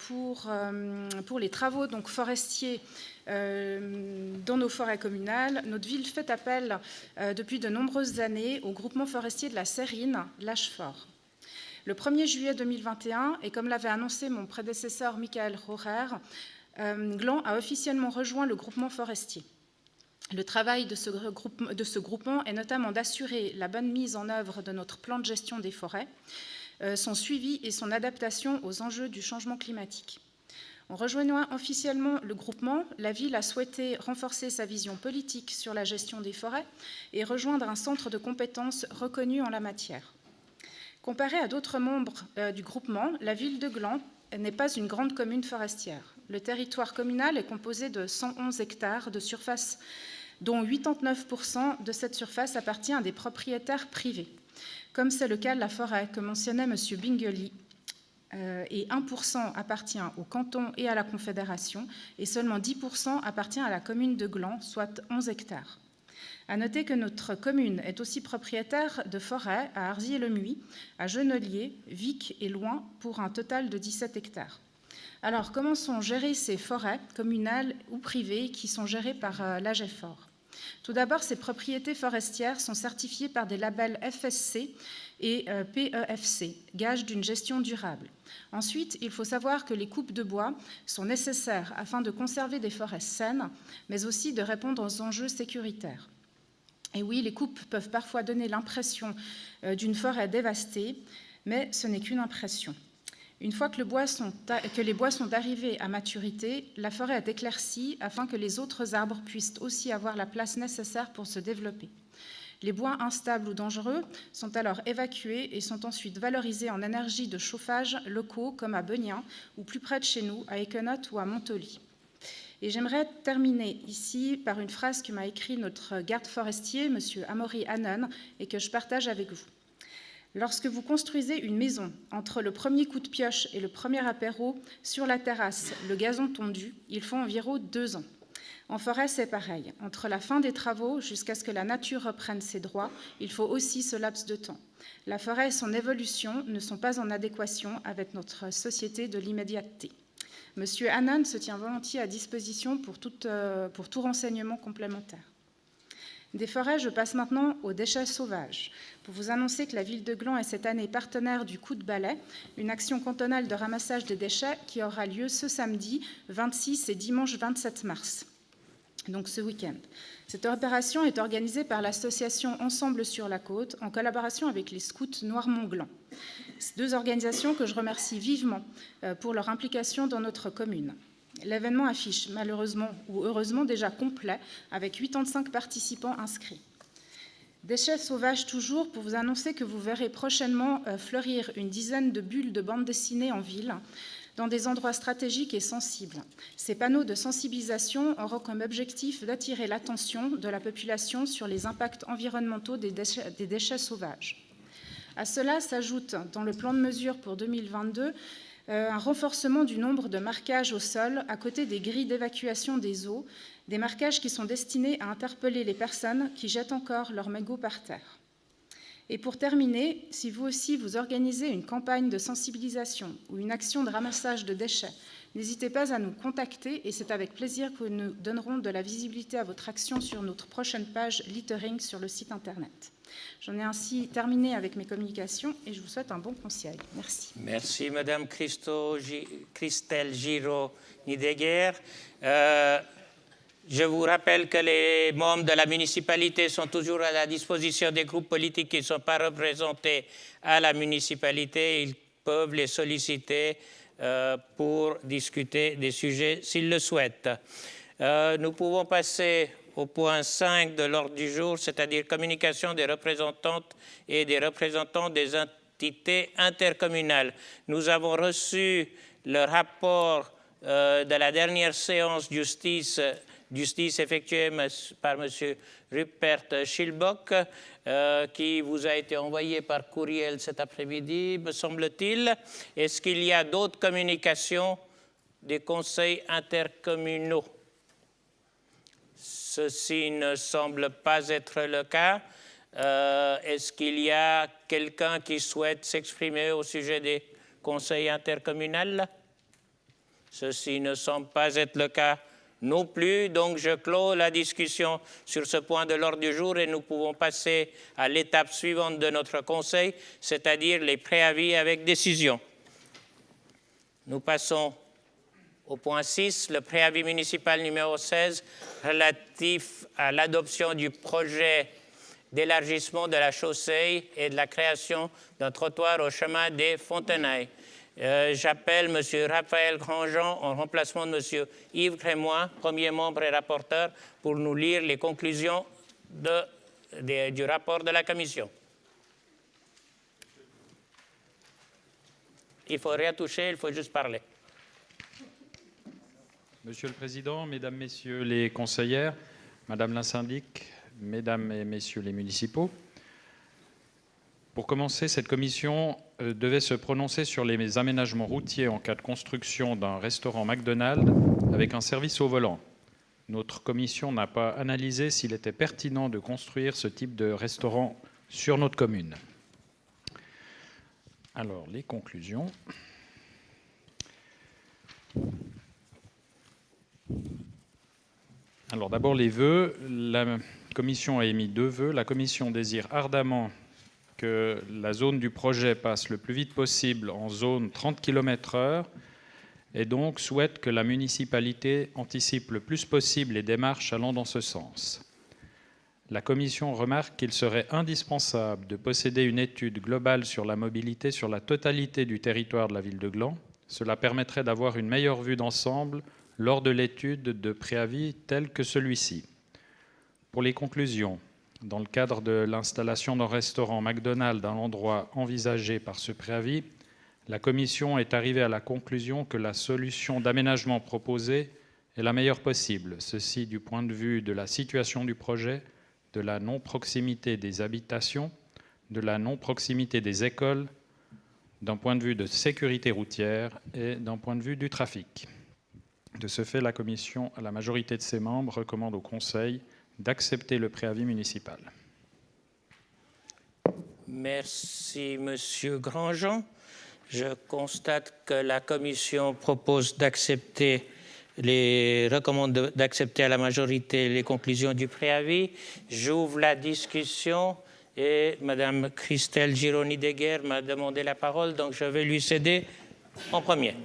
pour les travaux donc, forestiers dans nos forêts communales, notre ville fait appel depuis de nombreuses années au groupement forestier de la Sérine, l'Hfort. Le 1er juillet 2021, et comme l'avait annoncé mon prédécesseur Michael Rohrer, Gland a officiellement rejoint le groupement forestier. Le travail de ce groupement est notamment d'assurer la bonne mise en œuvre de notre plan de gestion des forêts, son suivi et son adaptation aux enjeux du changement climatique. En rejoignant officiellement le groupement, la ville a souhaité renforcer sa vision politique sur la gestion des forêts et rejoindre un centre de compétences reconnu en la matière. Comparé à d'autres membres du groupement, la ville de Gland n'est pas une grande commune forestière. Le territoire communal est composé de 111 hectares de surface, dont 89% de cette surface appartient à des propriétaires privés, comme c'est le cas de la forêt que mentionnait M. Bingeli, et 1% appartient au canton et à la Confédération, et seulement 10% appartient à la commune de Gland, soit 11 hectares. À noter que notre commune est aussi propriétaire de forêts à Arzier-le-Muy, à Genelier, Vic et Loing, pour un total de 17 hectares. Alors, comment sont gérées ces forêts communales ou privées qui sont gérées par l'AGEFOR ? Tout d'abord, ces propriétés forestières sont certifiées par des labels FSC et PEFC, gage d'une gestion durable. Ensuite, il faut savoir que les coupes de bois sont nécessaires afin de conserver des forêts saines, mais aussi de répondre aux enjeux sécuritaires. Et oui, les coupes peuvent parfois donner l'impression d'une forêt dévastée, mais ce n'est qu'une impression. Une fois que les bois sont arrivés à maturité, la forêt est éclaircie afin que les autres arbres puissent aussi avoir la place nécessaire pour se développer. Les bois instables ou dangereux sont alors évacués et sont ensuite valorisés en énergie de chauffage locaux comme à Beugnin ou plus près de chez nous, à Équenotte ou à Montauly. Et j'aimerais terminer ici par une phrase que m'a écrite notre garde forestier, M. Amaury Hannon, et que je partage avec vous. Lorsque vous construisez une maison, entre le premier coup de pioche et le premier apéro, sur la terrasse, le gazon tondu, il faut environ 2 ans. En forêt, c'est pareil. Entre la fin des travaux jusqu'à ce que la nature reprenne ses droits, il faut aussi ce laps de temps. La forêt et son évolution ne sont pas en adéquation avec notre société de l'immédiateté. Monsieur Hannon se tient volontiers à disposition pour tout renseignement complémentaire. Des forêts, je passe maintenant aux déchets sauvages, pour vous annoncer que la ville de Gland est cette année partenaire du Coup de balai, une action cantonale de ramassage des déchets qui aura lieu ce samedi 26 et dimanche 27 mars, donc ce week-end. Cette opération est organisée par l'association Ensemble sur la côte, en collaboration avec les scouts Noirmont-Gland. Ces deux organisations que je remercie vivement pour leur implication dans notre commune. L'événement affiche malheureusement ou heureusement déjà complet, avec 85 participants inscrits. Déchets sauvages toujours, pour vous annoncer que vous verrez prochainement fleurir une dizaine de bulles de bande dessinée en ville, dans des endroits stratégiques et sensibles. Ces panneaux de sensibilisation auront comme objectif d'attirer l'attention de la population sur les impacts environnementaux des déchets sauvages. À cela s'ajoute, dans le plan de mesure pour 2022, un renforcement du nombre de marquages au sol à côté des grilles d'évacuation des eaux, des marquages qui sont destinés à interpeller les personnes qui jettent encore leurs mégots par terre. Et pour terminer, si vous aussi vous organisez une campagne de sensibilisation ou une action de ramassage de déchets, n'hésitez pas à nous contacter et c'est avec plaisir que nous donnerons de la visibilité à votre action sur notre prochaine page Littering sur le site Internet. J'en ai ainsi terminé avec mes communications et je vous souhaite un bon conseil. Merci. Merci, Madame Christelle Giraud-Nidegger. Je vous rappelle que les membres de la municipalité sont toujours à la disposition des groupes politiques qui ne sont pas représentés à la municipalité. Ils peuvent les solliciter pour discuter des sujets s'ils le souhaitent. Nous pouvons passer au point 5 de l'ordre du jour, c'est-à-dire communication des représentantes et des représentants des entités intercommunales. Nous avons reçu le rapport de la dernière séance justice effectuée par M. Rupert Schilbock, qui vous a été envoyé par courriel cet après-midi, me semble-t-il. Est-ce qu'il y a d'autres communications des conseils intercommunaux? Ceci ne semble pas être le cas. Est-ce qu'il y a quelqu'un qui souhaite s'exprimer au sujet des conseils intercommunaux? Ceci ne semble pas être le cas non plus. Donc, je clôt la discussion sur ce point de l'ordre du jour et nous pouvons passer à l'étape suivante de notre conseil, c'est-à-dire les préavis avec décision. Nous passons au point 6, le préavis municipal numéro 16 relatif à l'adoption du projet d'élargissement de la chaussée et de la création d'un trottoir au chemin des Fontenailles. J'appelle M. Raphaël Grandjean en remplacement de M. Yves Crémois, premier membre et rapporteur, pour nous lire les conclusions du rapport de la Commission. Il ne faut rien toucher, il faut juste parler. Monsieur le Président, Mesdames, Messieurs les conseillères, Madame la syndic, Mesdames et Messieurs les municipaux, pour commencer, cette commission devait se prononcer sur les aménagements routiers en cas de construction d'un restaurant McDonald's avec un service au volant. Notre commission n'a pas analysé s'il était pertinent de construire ce type de restaurant sur notre commune. Alors, les conclusions. Alors d'abord les vœux. La commission a émis 2 vœux. La commission désire ardemment que la zone du projet passe le plus vite possible en zone 30 km/h et donc souhaite que la municipalité anticipe le plus possible les démarches allant dans ce sens. La commission remarque qu'il serait indispensable de posséder une étude globale sur la mobilité sur la totalité du territoire de la ville de Gland. Cela permettrait d'avoir une meilleure vue d'ensemble lors de l'étude de préavis tel que celui-ci. Pour les conclusions, dans le cadre de l'installation d'un restaurant McDonald's dans l'endroit envisagé par ce préavis, la Commission est arrivée à la conclusion que la solution d'aménagement proposée est la meilleure possible, ceci du point de vue de la situation du projet, de la non-proximité des habitations, de la non-proximité des écoles, d'un point de vue de sécurité routière et d'un point de vue du trafic. De ce fait, la Commission, à la majorité de ses membres, recommande au Conseil d'accepter le préavis municipal. Merci, Monsieur Grandjean. Je constate que la Commission propose d'accepter recommande d'accepter à la majorité les conclusions du préavis. J'ouvre la discussion et Mme Christelle Gironi-Deguerre m'a demandé la parole, donc je vais lui céder en premier.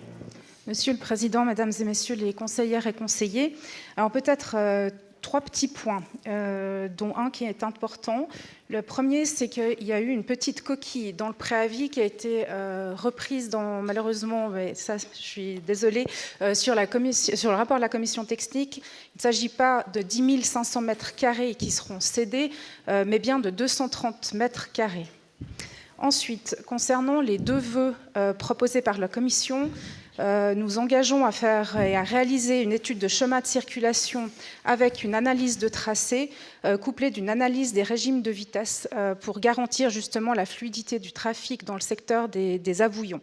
Monsieur le Président, Mesdames et Messieurs les conseillères et conseillers, alors peut-être trois petits points, dont un qui est important. Le premier, c'est qu'il y a eu une petite coquille dans le préavis qui a été reprise malheureusement, mais ça, je suis désolée, sur le rapport de la commission technique. Il ne s'agit pas de 10 500 mètres carrés qui seront cédés, mais bien de 230 mètres carrés. Ensuite, concernant les deux vœux proposés par la commission, nous engageons à faire et à réaliser une étude de chemin de circulation avec une analyse de tracé couplée d'une analyse des régimes de vitesse pour garantir justement la fluidité du trafic dans le secteur des Avouillons.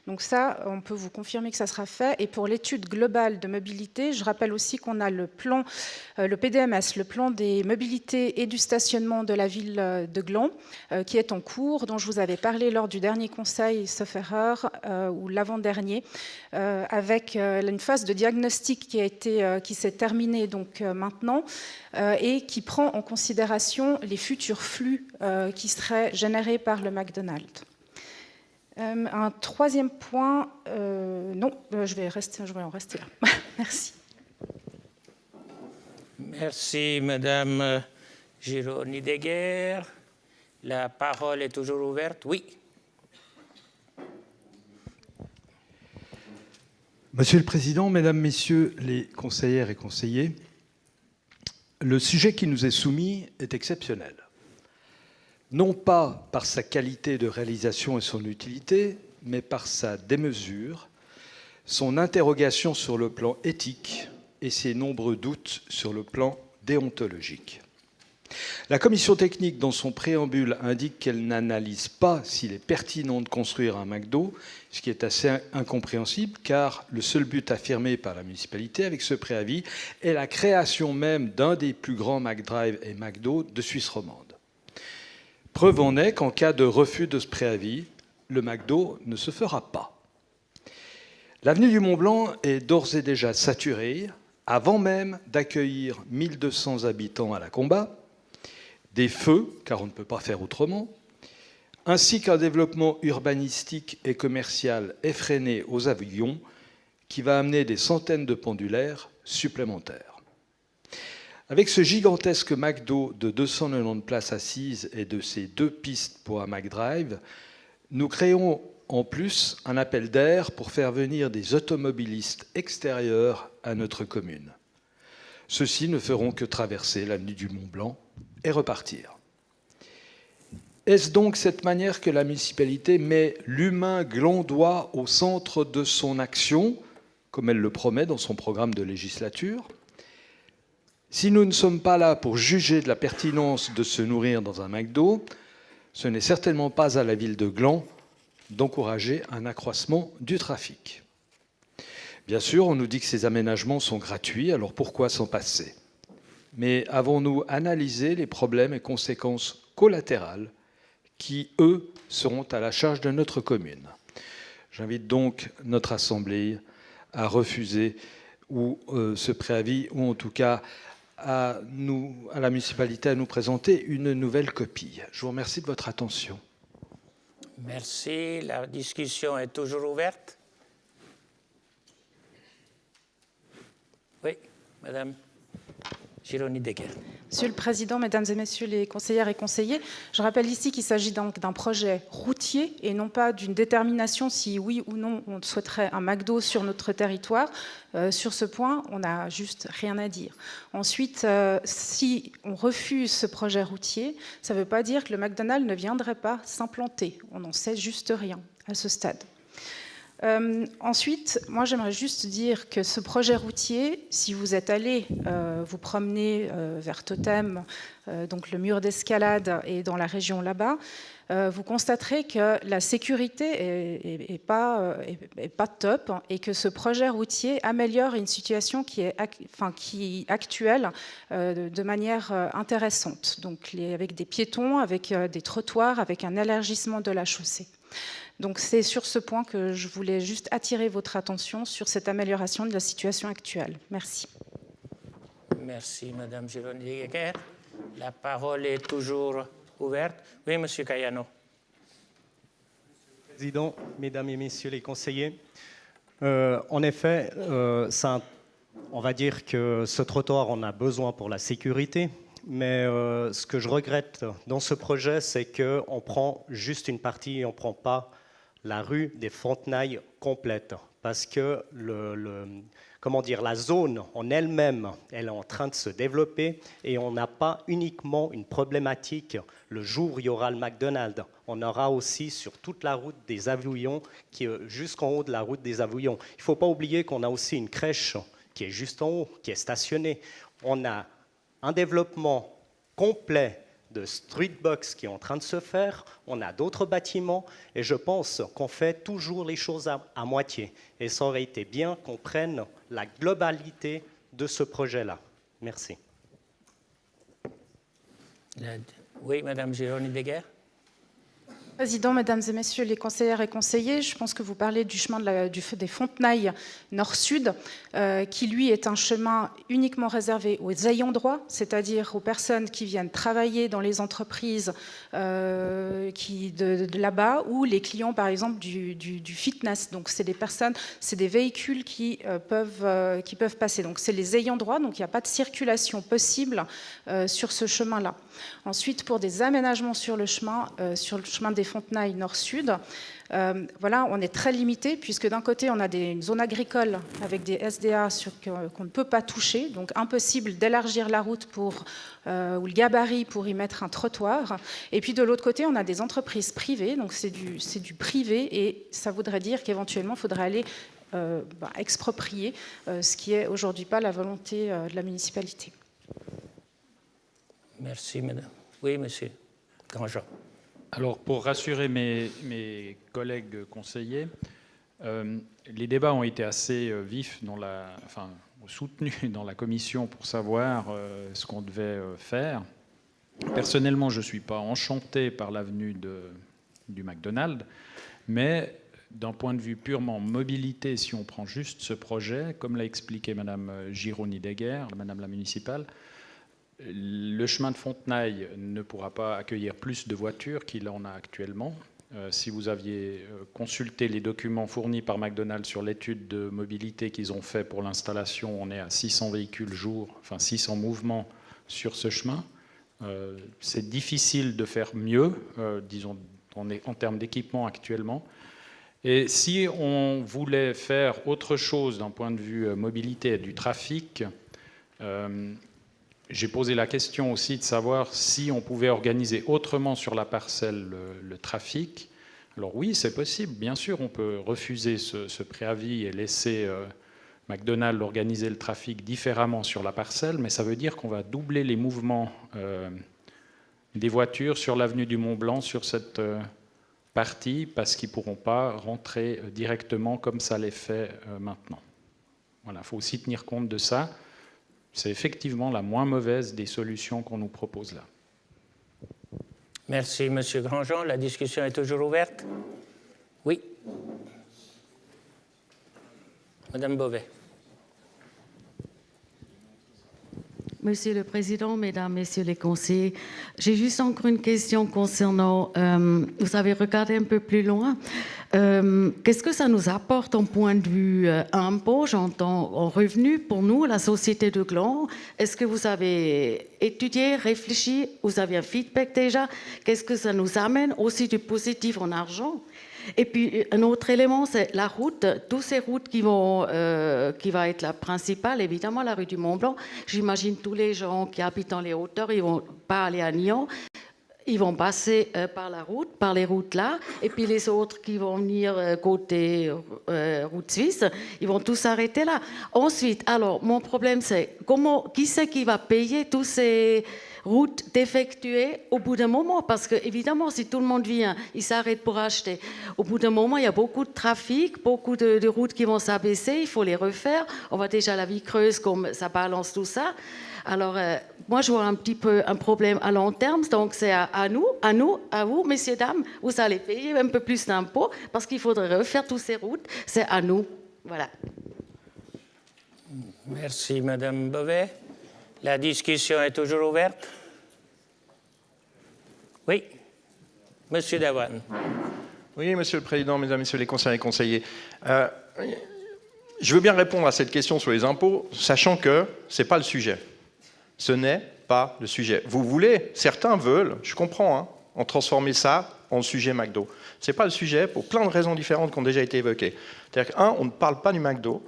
Donc ça, on peut vous confirmer que ça sera fait. Et pour l'étude globale de mobilité, je rappelle aussi qu'on a le plan, le PDMS, le plan des mobilités et du stationnement de la ville de Gland, qui est en cours, dont je vous avais parlé lors du dernier conseil, sauf erreur, ou l'avant-dernier, avec une phase de diagnostic qui s'est terminée donc maintenant, et qui prend en considération les futurs flux qui seraient générés par le McDonald's. Un troisième point, non, je vais en rester là. Merci. Merci, Madame Gironi-Deguerre. La parole est toujours ouverte. Oui. Monsieur le Président, Mesdames, Messieurs les conseillères et conseillers, le sujet qui nous est soumis est exceptionnel. Non pas par sa qualité de réalisation et son utilité, mais par sa démesure, son interrogation sur le plan éthique et ses nombreux doutes sur le plan déontologique. La commission technique, dans son préambule, indique qu'elle n'analyse pas s'il est pertinent de construire un McDo, ce qui est assez incompréhensible, car le seul but affirmé par la municipalité avec ce préavis est la création même d'un des plus grands McDrive et McDo de Suisse romande. Preuve en est qu'en cas de refus de ce préavis, le McDo ne se fera pas. L'avenue du Mont-Blanc est d'ores et déjà saturée, avant même d'accueillir 1200 habitants à la combat, des feux, car on ne peut pas faire autrement, ainsi qu'un développement urbanistique et commercial effréné aux Avouillons qui va amener des centaines de pendulaires supplémentaires. Avec ce gigantesque McDo de 290 places assises et de ses 2 pistes pour un McDrive, nous créons en plus un appel d'air pour faire venir des automobilistes extérieurs à notre commune. Ceux-ci ne feront que traverser l'avenue du Mont-Blanc et repartir. Est-ce donc cette manière que la municipalité met l'humain glandois au centre de son action, comme elle le promet dans son programme de législature ? Si nous ne sommes pas là pour juger de la pertinence de se nourrir dans un McDo, ce n'est certainement pas à la ville de Gland d'encourager un accroissement du trafic. Bien sûr, on nous dit que ces aménagements sont gratuits, alors pourquoi s'en passer ? Mais avons-nous analysé les problèmes et conséquences collatérales qui, eux, seront à la charge de notre commune ? J'invite donc notre Assemblée à refuser ce préavis, ou en tout cas à la municipalité à nous présenter une nouvelle copie. Je vous remercie de votre attention. Merci. La discussion est toujours ouverte. Oui, Madame Gironi-Deguerre. Monsieur le Président, Mesdames et Messieurs les conseillères et conseillers, je rappelle ici qu'il s'agit donc d'un projet routier et non pas d'une détermination si oui ou non on souhaiterait un McDo sur notre territoire. Sur ce point, on n'a juste rien à dire. Ensuite, si on refuse ce projet routier, ça ne veut pas dire que le McDonald's ne viendrait pas s'implanter. On n'en sait juste rien à ce stade. Ensuite, moi j'aimerais juste dire que ce projet routier, si vous êtes allé vous promener vers Totem, donc le mur d'escalade et dans la région là-bas, vous constaterez que la sécurité est pas top et que ce projet routier améliore une situation qui est actuelle de manière intéressante. Donc avec des piétons, avec des trottoirs, avec un élargissement de la chaussée. Donc c'est sur ce point que je voulais juste attirer votre attention sur cette amélioration de la situation actuelle. Merci. Merci, Madame Gironi-Degger. La parole est toujours ouverte. Oui, Monsieur Cayano. Monsieur le Président, Mesdames et Messieurs les conseillers, en effet, on va dire que ce trottoir en a besoin pour la sécurité, mais ce que je regrette dans ce projet, c'est qu'on prend juste une partie et on ne prend pas la rue des Fontenailles complète, parce que la zone en elle-même, elle est en train de se développer et on n'a pas uniquement une problématique le jour où il y aura le McDonald's. On aura aussi sur toute la route des Avouillons, qui est jusqu'en haut de la route des Avouillons. Il ne faut pas oublier qu'on a aussi une crèche qui est juste en haut, qui est stationnée. On a un développement complet de streetbox qui est en train de se faire, on a d'autres bâtiments, et je pense qu'on fait toujours les choses à moitié. Et ça aurait été bien qu'on prenne la globalité de ce projet-là. Merci. Oui, Madame Gironi-Degger. Président, Mesdames et Messieurs les conseillères et conseillers, je pense que vous parlez du chemin des Fontenailles nord-sud, qui lui est un chemin uniquement réservé aux ayants droit, c'est-à-dire aux personnes qui viennent travailler dans les entreprises de là-bas, ou les clients, par exemple, du fitness. Donc, c'est des personnes, c'est des véhicules qui peuvent passer. Donc, c'est les ayants droit, donc il n'y a pas de circulation possible sur ce chemin-là. Ensuite, pour des aménagements sur le chemin des Fontenailles nord-sud, voilà, on est très limité puisque d'un côté, on a une zone agricole avec des SDA qu'on ne peut pas toucher, donc impossible d'élargir la route ou le gabarit pour y mettre un trottoir. Et puis de l'autre côté, on a des entreprises privées, donc c'est du privé et ça voudrait dire qu'éventuellement, il faudrait aller exproprier, ce qui n'est aujourd'hui pas la volonté de la municipalité. Merci, Madame. Oui, Monsieur Grandjean. Alors, pour rassurer mes collègues conseillers, les débats ont été assez vifs, soutenus dans la commission pour savoir ce qu'on devait faire. Personnellement, je ne suis pas enchanté par l'avenue du McDonald's, mais d'un point de vue purement mobilité, si on prend juste ce projet, comme l'a expliqué Madame Gironi-Degger, Madame la municipale, le chemin de Fontenailles ne pourra pas accueillir plus de voitures qu'il en a actuellement. Si vous aviez consulté les documents fournis par McDonald's sur l'étude de mobilité qu'ils ont fait pour l'installation, on est à 600 véhicules jour, 600 mouvements sur ce chemin. C'est difficile de faire mieux, disons, en termes d'équipement actuellement. Et si on voulait faire autre chose d'un point de vue mobilité et du trafic, j'ai posé la question aussi de savoir si on pouvait organiser autrement sur la parcelle le trafic. Alors oui, c'est possible. Bien sûr, on peut refuser ce préavis et laisser McDonald's organiser le trafic différemment sur la parcelle, mais ça veut dire qu'on va doubler les mouvements des voitures sur l'avenue du Mont-Blanc, sur cette partie, parce qu'ils ne pourront pas rentrer directement comme ça l'est fait maintenant. Voilà, il faut aussi tenir compte de ça. C'est effectivement la moins mauvaise des solutions qu'on nous propose là. Merci, Monsieur Grandjean. La discussion est toujours ouverte. Oui. Madame Beauvais. Monsieur le Président, Mesdames, Messieurs les conseillers, j'ai juste encore une question concernant, vous avez regardé un peu plus loin, qu'est-ce que ça nous apporte en point de vue impôt, j'entends en revenu pour nous, la société de Gland? Est-ce que vous avez étudié, réfléchi, vous avez un feedback déjà? Qu'est-ce que ça nous amène aussi du positif en argent? Et puis, un autre élément, c'est la route. Toutes ces routes qui va être la principale, évidemment, la rue du Mont-Blanc. J'imagine tous les gens qui habitent dans les hauteurs, ils ne vont pas aller à Nyon. Ils vont passer par les routes là. Et puis, les autres qui vont venir côté route suisse, ils vont tous s'arrêter là. Ensuite, alors, mon problème, c'est qui c'est qui va payer tous ces routes défectuées au bout d'un moment, parce que évidemment, si tout le monde vient, il s'arrête pour acheter. Au bout d'un moment, il y a beaucoup de trafic, beaucoup de routes qui vont s'abaisser, il faut les refaire. On voit déjà la vie creuse, comme ça balance tout ça. Alors, moi, je vois un petit peu un problème à long terme. Donc, c'est à nous, à vous, messieurs, dames, vous allez payer un peu plus d'impôts parce qu'il faudrait refaire toutes ces routes. C'est à nous. Voilà. Merci, Madame Beauvais. La discussion est toujours ouverte. Oui, Monsieur Davoine. Oui, Monsieur le Président, Mesdames, Messieurs les conseillers et conseillers. Je veux bien répondre à cette question sur les impôts, sachant que ce n'est pas le sujet. Ce n'est pas le sujet. Vous voulez, certains veulent, je comprends, hein, en transformer ça en sujet McDo. Ce n'est pas le sujet pour plein de raisons différentes qui ont déjà été évoquées. C'est-à-dire on ne parle pas du McDo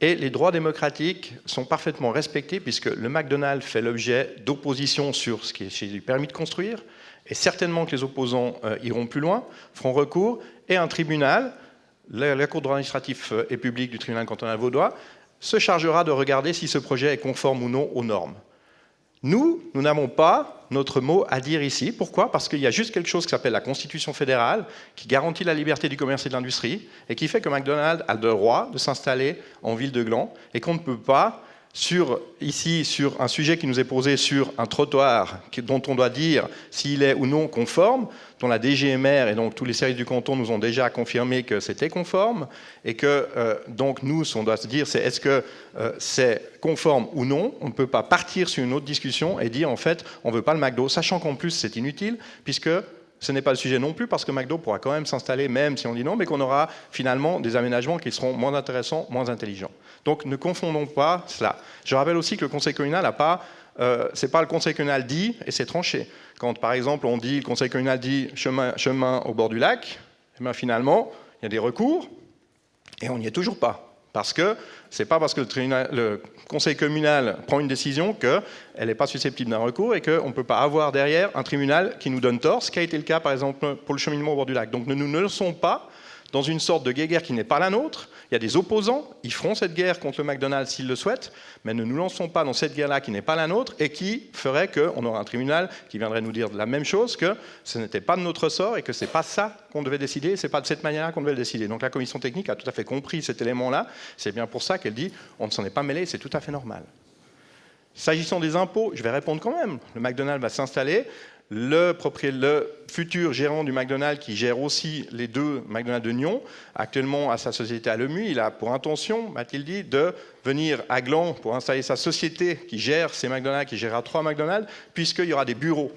et les droits démocratiques sont parfaitement respectés puisque le McDonald's fait l'objet d'opposition sur ce qui est du permis de construire et certainement que les opposants iront plus loin, feront recours et un tribunal, la Cour de droit administratif et public du tribunal cantonal vaudois, se chargera de regarder si ce projet est conforme ou non aux normes. Nous n'avons pas notre mot à dire ici. Pourquoi? Parce qu'il y a juste quelque chose qui s'appelle la Constitution fédérale, qui garantit la liberté du commerce et de l'industrie, et qui fait que McDonald's a le droit de s'installer en ville de Gland, et qu'on ne peut pas, ici, sur un sujet qui nous est posé sur un trottoir dont on doit dire s'il est ou non conforme, dont la DGMR et donc tous les services du canton nous ont déjà confirmé que c'était conforme, et que donc nous, on doit se dire c'est est-ce que c'est conforme ou non. On ne peut pas partir sur une autre discussion et dire en fait on ne veut pas le McDo, sachant qu'en plus c'est inutile, puisque ce n'est pas le sujet non plus, parce que McDo pourra quand même s'installer, même si on dit non, mais qu'on aura finalement des aménagements qui seront moins intéressants, moins intelligents. Donc ne confondons pas cela. Je rappelle aussi que le Conseil communal n'a pas... c'est pas le Conseil communal dit et c'est tranché. Quand par exemple on dit, le Conseil communal dit chemin au bord du lac, et bien finalement il y a des recours et on n'y est toujours pas. Parce que c'est pas parce que le Conseil communal prend une décision qu'elle n'est pas susceptible d'un recours et qu'on ne peut pas avoir derrière un tribunal qui nous donne tort, ce qui a été le cas par exemple pour le cheminement au bord du lac. Donc ne nous laissons pas dans une sorte de guerre qui n'est pas la nôtre. Il y a des opposants, ils feront cette guerre contre le McDonald's s'ils le souhaitent, mais ne nous lançons pas dans cette guerre-là qui n'est pas la nôtre et qui ferait qu'on aurait un tribunal qui viendrait nous dire la même chose, que ce n'était pas de notre ressort et que ce n'est pas ça qu'on devait décider, et ce n'est pas de cette manière-là qu'on devait le décider. Donc la commission technique a tout à fait compris cet élément-là, c'est bien pour ça qu'elle dit on ne s'en est pas mêlé, c'est tout à fait normal. S'agissant des impôts, je vais répondre quand même. Le McDonald's va s'installer. Le futur gérant du McDonald's, qui gère aussi les deux McDonald's de Nyon, actuellement à sa société à Lemuy, il a pour intention, m'a-t-il dit, de venir à Gland pour installer sa société qui gère ces McDonald's, qui gérera 3 McDonald's, puisqu'il y aura des bureaux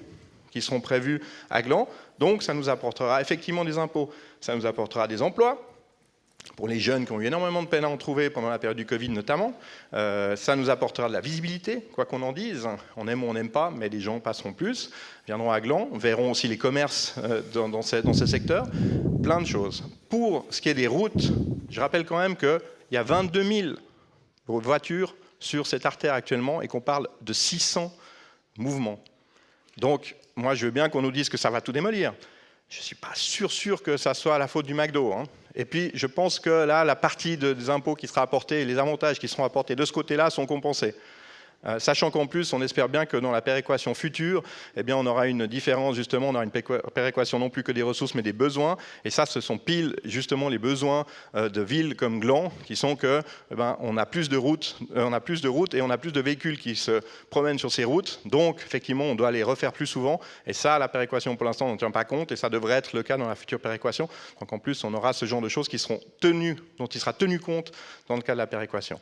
qui seront prévus à Gland. Donc ça nous apportera effectivement des impôts, ça nous apportera des emplois, pour les jeunes qui ont eu énormément de peine à en trouver pendant la période du Covid notamment. Ça nous apportera de la visibilité, quoi qu'on en dise. On aime ou on n'aime pas, mais les gens passeront plus, viendront à Gland, verront aussi les commerces dans ce secteur. Plein de choses. Pour ce qui est des routes, je rappelle quand même qu'il y a 22 000 voitures sur cette artère actuellement et qu'on parle de 600 mouvements. Donc, moi, je veux bien qu'on nous dise que ça va tout démolir. Je ne suis pas sûr que ça soit la faute du McDo. Hein. Et puis, je pense que là, la partie des impôts qui sera apportée et les avantages qui seront apportés de ce côté-là sont compensés. Sachant qu'en plus, on espère bien que dans la péréquation future, eh bien, on aura une différence, justement, on aura une péréquation non plus que des ressources, mais des besoins. Et ça, ce sont pile, justement, les besoins de villes comme Gland, qui sont que, eh ben, on a plus de routes, et on a plus de véhicules qui se promènent sur ces routes. Donc, effectivement, on doit les refaire plus souvent. Et ça, la péréquation, pour l'instant, on n'en tient pas compte. Et ça devrait être le cas dans la future péréquation. Donc, en plus, on aura ce genre de choses qui seront tenues, dont il sera tenu compte dans le cas de la péréquation.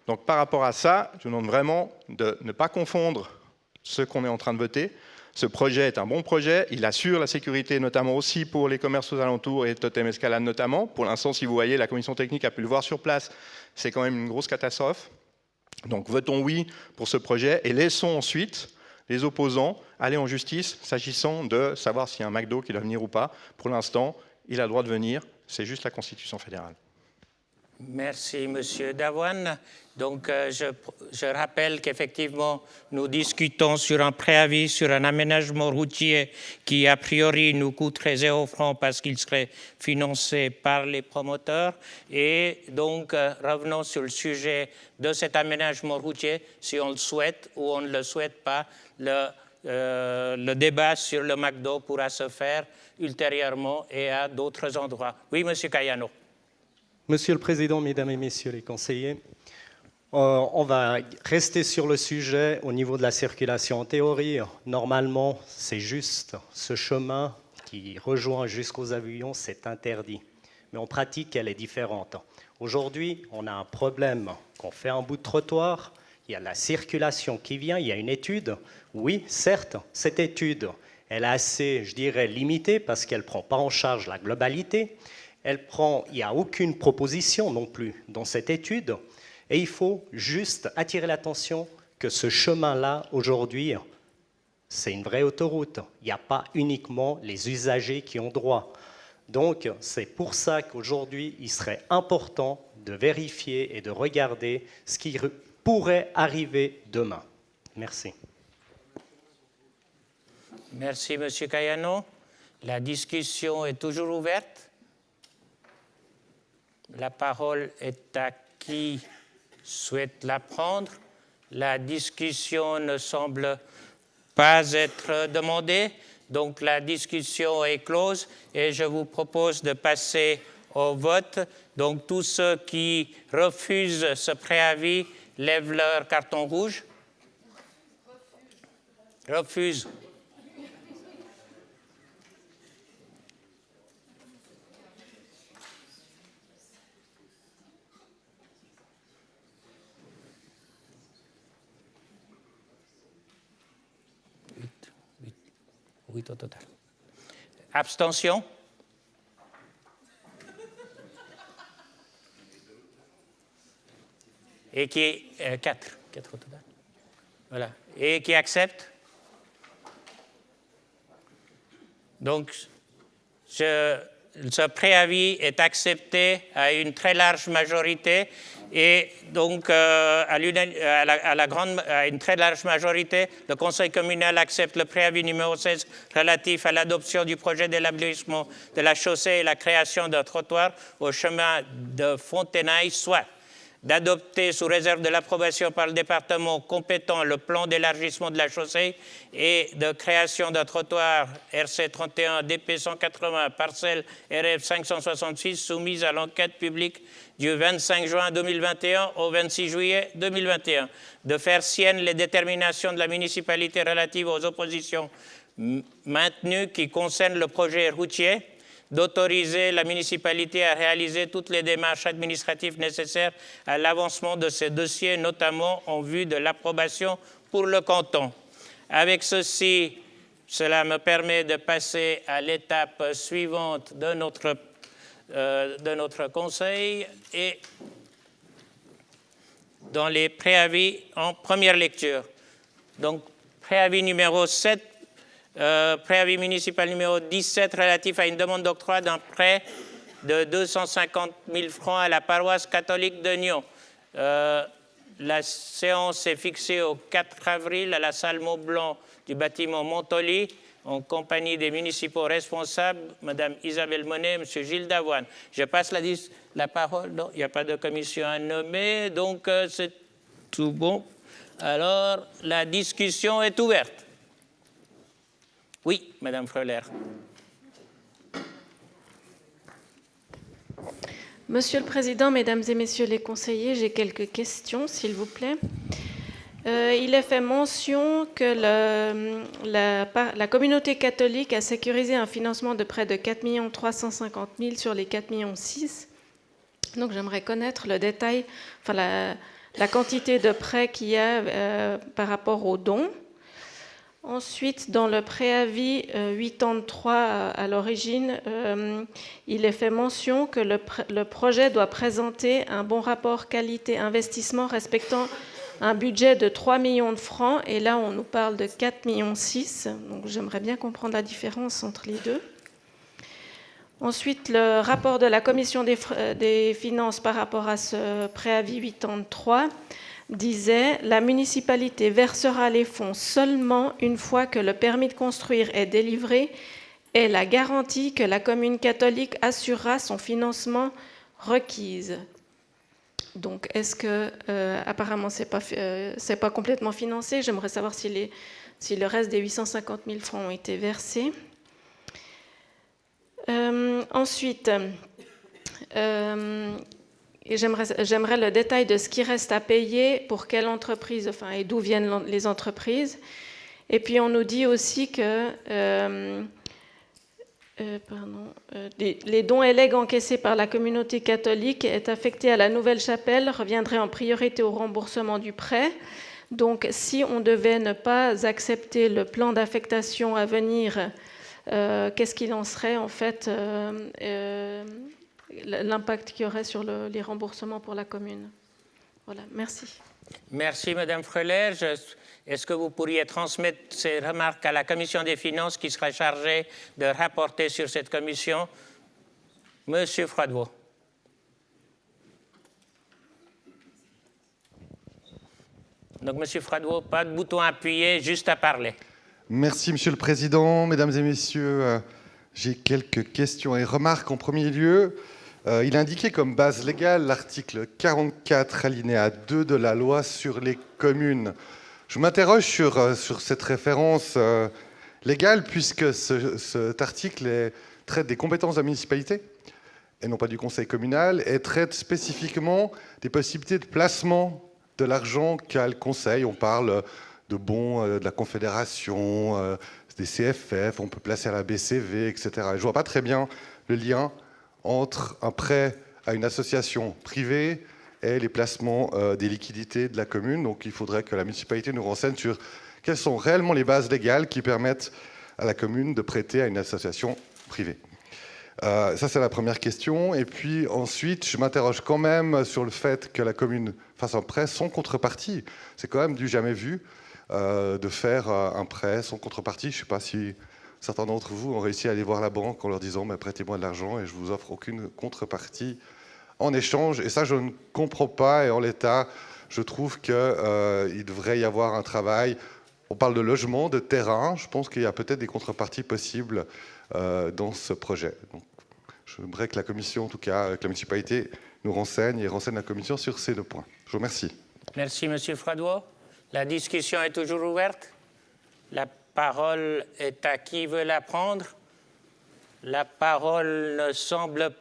Donc par rapport à ça, je vous demande vraiment de ne pas confondre ce qu'on est en train de voter. Ce projet est un bon projet, il assure la sécurité notamment aussi pour les commerces aux alentours et Totem Escalade notamment. Pour l'instant, si vous voyez, la commission technique a pu le voir sur place, c'est quand même une grosse catastrophe. Donc votons oui pour ce projet et laissons ensuite les opposants aller en justice s'agissant de savoir s'il y a un McDo qui doit venir ou pas. Pour l'instant, il a le droit de venir, c'est juste la Constitution fédérale. Merci, Monsieur Davoine. Donc, je rappelle qu'effectivement, nous discutons sur un préavis, sur un aménagement routier qui, a priori, nous coûterait 0 francs parce qu'il serait financé par les promoteurs. Et donc, revenons sur le sujet de cet aménagement routier, si on le souhaite ou on ne le souhaite pas. le débat sur le McDo pourra se faire ultérieurement et à d'autres endroits. Oui, Monsieur Cayano. Monsieur le Président, Mesdames et Messieurs les conseillers, on va rester sur le sujet au niveau de la circulation. En théorie, normalement, c'est juste ce chemin qui rejoint jusqu'aux avions, c'est interdit. Mais en pratique, elle est différente. Aujourd'hui, on a un problème qu'on fait un bout de trottoir, il y a la circulation qui vient, il y a une étude. Oui, certes, cette étude, elle est assez, je dirais, limitée parce qu'elle ne prend pas en charge la globalité. Il n'y a aucune proposition non plus dans cette étude. Et il faut juste attirer l'attention que ce chemin-là, aujourd'hui, c'est une vraie autoroute. Il n'y a pas uniquement les usagers qui ont droit. Donc, c'est pour ça qu'aujourd'hui, il serait important de vérifier et de regarder ce qui pourrait arriver demain. Merci. Merci, Monsieur Cayano. La discussion est toujours ouverte. La parole est à qui souhaite la prendre. La discussion ne semble pas être demandée, donc la discussion est close et je vous propose de passer au vote. Donc tous ceux qui refusent ce préavis lèvent leur carton rouge. Refusent. Oui, au total. Abstention? Et qui est 4 au total. Voilà. Et qui accepte? Donc, ce préavis est accepté à une très large majorité et donc à une très large majorité, le Conseil communal accepte le préavis numéro 16 relatif à l'adoption du projet d'établissement de la chaussée et la création d'un trottoir au chemin de Fontenailles, soit d'adopter sous réserve de l'approbation par le département compétent le plan d'élargissement de la chaussée et de création d'un trottoir RC 31 DP 180 parcelle RF 566 soumise à l'enquête publique du 25 juin 2021 au 26 juillet 2021, de faire sienne les déterminations de la municipalité relatives aux oppositions maintenues qui concernent le projet routier, d'autoriser la municipalité à réaliser toutes les démarches administratives nécessaires à l'avancement de ces dossiers, notamment en vue de l'approbation pour le canton. Avec ceci, cela me permet de passer à l'étape suivante de notre conseil et dans les préavis en première lecture. Donc, préavis numéro 7, préavis municipal numéro 17 relatif à une demande d'octroi d'un prêt de 250 000 francs à la paroisse catholique de Nyon. La séance est fixée au 4 avril à la salle Maublanc du bâtiment Montoli en compagnie des municipaux responsables, Mme Isabelle Monet et M. Gilles Davoine. Je passe la parole. Non, il n'y a pas de commission à nommer, donc c'est tout bon. Alors, la discussion est ouverte. Oui, Madame Freuler. Monsieur le Président, Mesdames et Messieurs les conseillers, j'ai quelques questions, s'il vous plaît. Il est fait mention que la communauté catholique a sécurisé un financement de près de 4 350 000 sur les 4 600 000. Donc j'aimerais connaître le détail, enfin la quantité de prêts qu'il y a par rapport aux dons. Ensuite, dans le préavis 83 à l'origine, il est fait mention que le projet doit présenter un bon rapport qualité-investissement respectant un budget de 3 millions de francs. Et là, on nous parle de 4 millions 6. Donc, j'aimerais bien comprendre la différence entre les deux. Ensuite, le rapport de la Commission des finances par rapport à ce préavis 83 disait « La municipalité versera les fonds seulement une fois que le permis de construire est délivré et la garantie que la commune catholique assurera son financement requise. » Donc, est-ce que, apparemment, c'est pas complètement financé. J'aimerais savoir si les si le reste des 850 000 francs ont été versés. Ensuite, j'aimerais le détail de ce qui reste à payer, pour quelle entreprise, enfin, et d'où viennent les entreprises. Et puis on nous dit aussi que les dons et legs encaissés par la communauté catholique est affectés à la Nouvelle-Chapelle reviendraient en priorité au remboursement du prêt. Donc si on devait ne pas accepter le plan d'affectation à venir, qu'est-ce qu'il en serait en fait, l'impact qu'il y aurait sur les remboursements pour la commune? Voilà, merci. Merci Madame Freuler. Est-ce que vous pourriez transmettre ces remarques à la Commission des finances qui sera chargée de rapporter sur cette commission? Monsieur Froidevaux. Donc Monsieur Froidevaux, pas de bouton appuyé, juste à parler. Merci Monsieur le Président. Mesdames et Messieurs, j'ai quelques questions et remarques. En premier lieu, il est indiqué comme base légale l'article 44, alinéa 2 de la loi sur les communes. Je m'interroge sur cette référence légale, puisque cet article traite des compétences de la municipalité, et non pas du conseil communal, et traite spécifiquement des possibilités de placement de l'argent qu'a le conseil. On parle de bons de la Confédération, des CFF, on peut placer à la BCV, etc. Je ne vois pas très bien le lien entre un prêt à une association privée et les placements des liquidités de la commune. Donc il faudrait que la municipalité nous renseigne sur quelles sont réellement les bases légales qui permettent à la commune de prêter à une association privée. Ça, c'est la première question. Et puis ensuite, je m'interroge quand même sur le fait que la commune fasse un prêt sans contrepartie. C'est quand même du jamais vu de faire un prêt sans contrepartie. Je ne sais pas si certains d'entre vous ont réussi à aller voir la banque en leur disant « prêtez-moi de l'argent et je ne vous offre aucune contrepartie en échange ». Et ça, je ne comprends pas. Et en l'état, je trouve qu'il devrait y avoir un travail. On parle de logement, de terrain. Je pense qu'il y a peut-être des contreparties possibles dans ce projet. Donc, j'aimerais que la commission, en tout cas, que la municipalité nous renseigne et renseigne la commission sur ces deux points. Je vous remercie. Merci, Monsieur Froidevaux. La discussion est toujours ouverte. La parole est à qui veut la prendre. La parole ne semble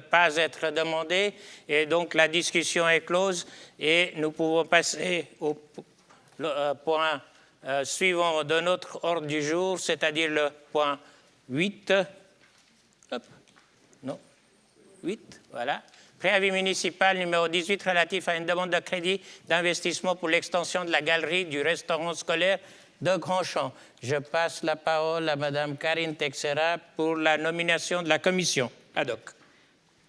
pas être demandée et donc la discussion est close et nous pouvons passer au point suivant de notre ordre du jour, c'est-à-dire le point 8. Hop. Non. 8, voilà. Préavis municipal numéro 18 relatif à une demande de crédit d'investissement pour l'extension de la galerie du restaurant scolaire de Grandchamp. Je passe la parole à Madame Karine Texera pour la nomination de la commission ad hoc.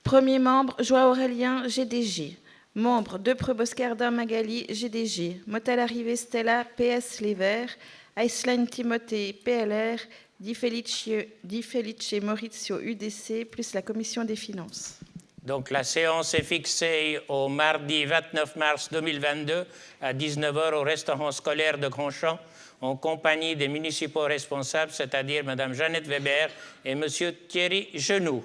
Premier membre, Joao Aurélien, GDG. Membre, Depreux Boscardin Magali, GDG. Motel Arrivé Stella, PS Les Verts. Aislan Timothée, PLR. Di Felice Maurizio, UDC, plus la commission des finances. Donc la séance est fixée au mardi 29 mars 2022 à 19h au restaurant scolaire de Grandchamp en compagnie des municipaux responsables, c'est-à-dire Mme Jeannette Weber et M. Thierry Genoux.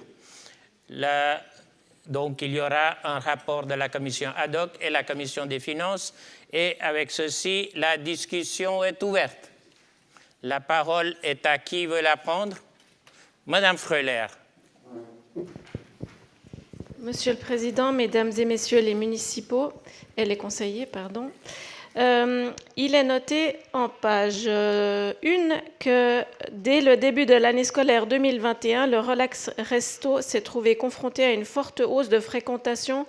Donc il y aura un rapport de la commission ad hoc et la commission des finances et avec ceci, la discussion est ouverte. La parole est à qui veut la prendre? Madame Freuler. Monsieur le Président, Mesdames et Messieurs les municipaux et les conseillers, pardon, il est noté en page 1 que dès le début de l'année scolaire 2021, le Relax Resto s'est trouvé confronté à une forte hausse de fréquentation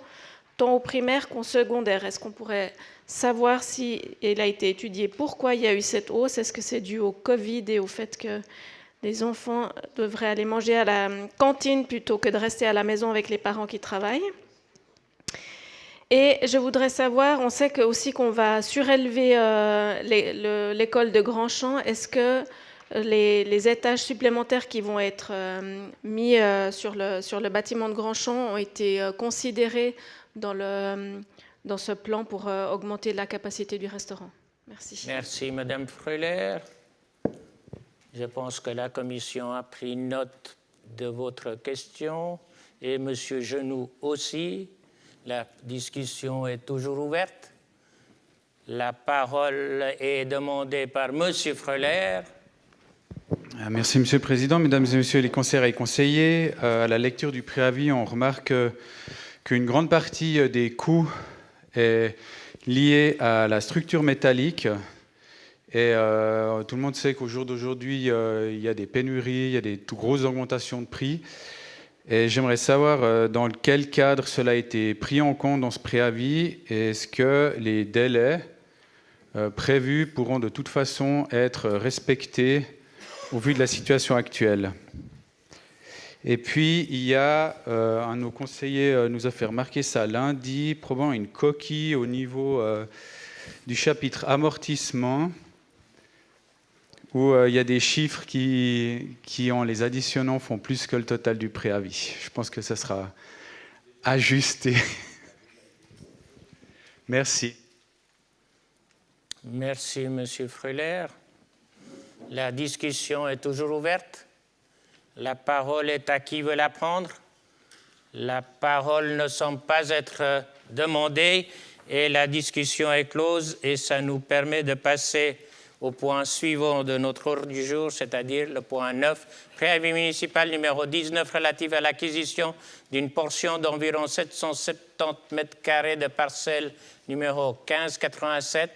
tant au primaire qu'au secondaire. Est-ce qu'on pourrait savoir si il a été étudié pourquoi il y a eu cette hausse? Est-ce que c'est dû au Covid et au fait que les enfants devraient aller manger à la cantine plutôt que de rester à la maison avec les parents qui travaillent? Et je voudrais savoir, on sait aussi qu'on va surélever l'école de Grandchamp. Est-ce que les étages supplémentaires qui vont être mis sur le bâtiment de Grandchamp ont été considérés dans ce plan pour augmenter la capacité du restaurant? Merci. Merci, Madame Freuler. Je pense que la commission a pris note de votre question et M. Genoux aussi. La discussion est toujours ouverte. La parole est demandée par M. Freuler. Merci, Monsieur le Président. Mesdames et Messieurs les conseillères et conseillers, à la lecture du préavis, on remarque qu'une grande partie des coûts est liée à la structure métallique. Et tout le monde sait qu'au jour d'aujourd'hui, il y a des pénuries, il y a des grosses augmentations de prix. Et j'aimerais savoir dans quel cadre cela a été pris en compte dans ce préavis. Est-ce que les délais prévus pourront de toute façon être respectés au vu de la situation actuelle? Et puis, il y a un de nos conseillers nous a fait remarquer ça lundi, probablement une coquille au niveau du chapitre amortissement, où il y a des chiffres qui, en les additionnant, font plus que le total du préavis. Je pense que ça sera ajusté. Merci. Merci, M. Freuler. La discussion est toujours ouverte. La parole est à qui veut la prendre. La parole ne semble pas être demandée et la discussion est close et ça nous permet de passer au point suivant de notre ordre du jour, c'est-à-dire le point 9, préavis municipal numéro 19 relatif à l'acquisition d'une portion d'environ 770 mètres carrés de parcelle numéro 1587,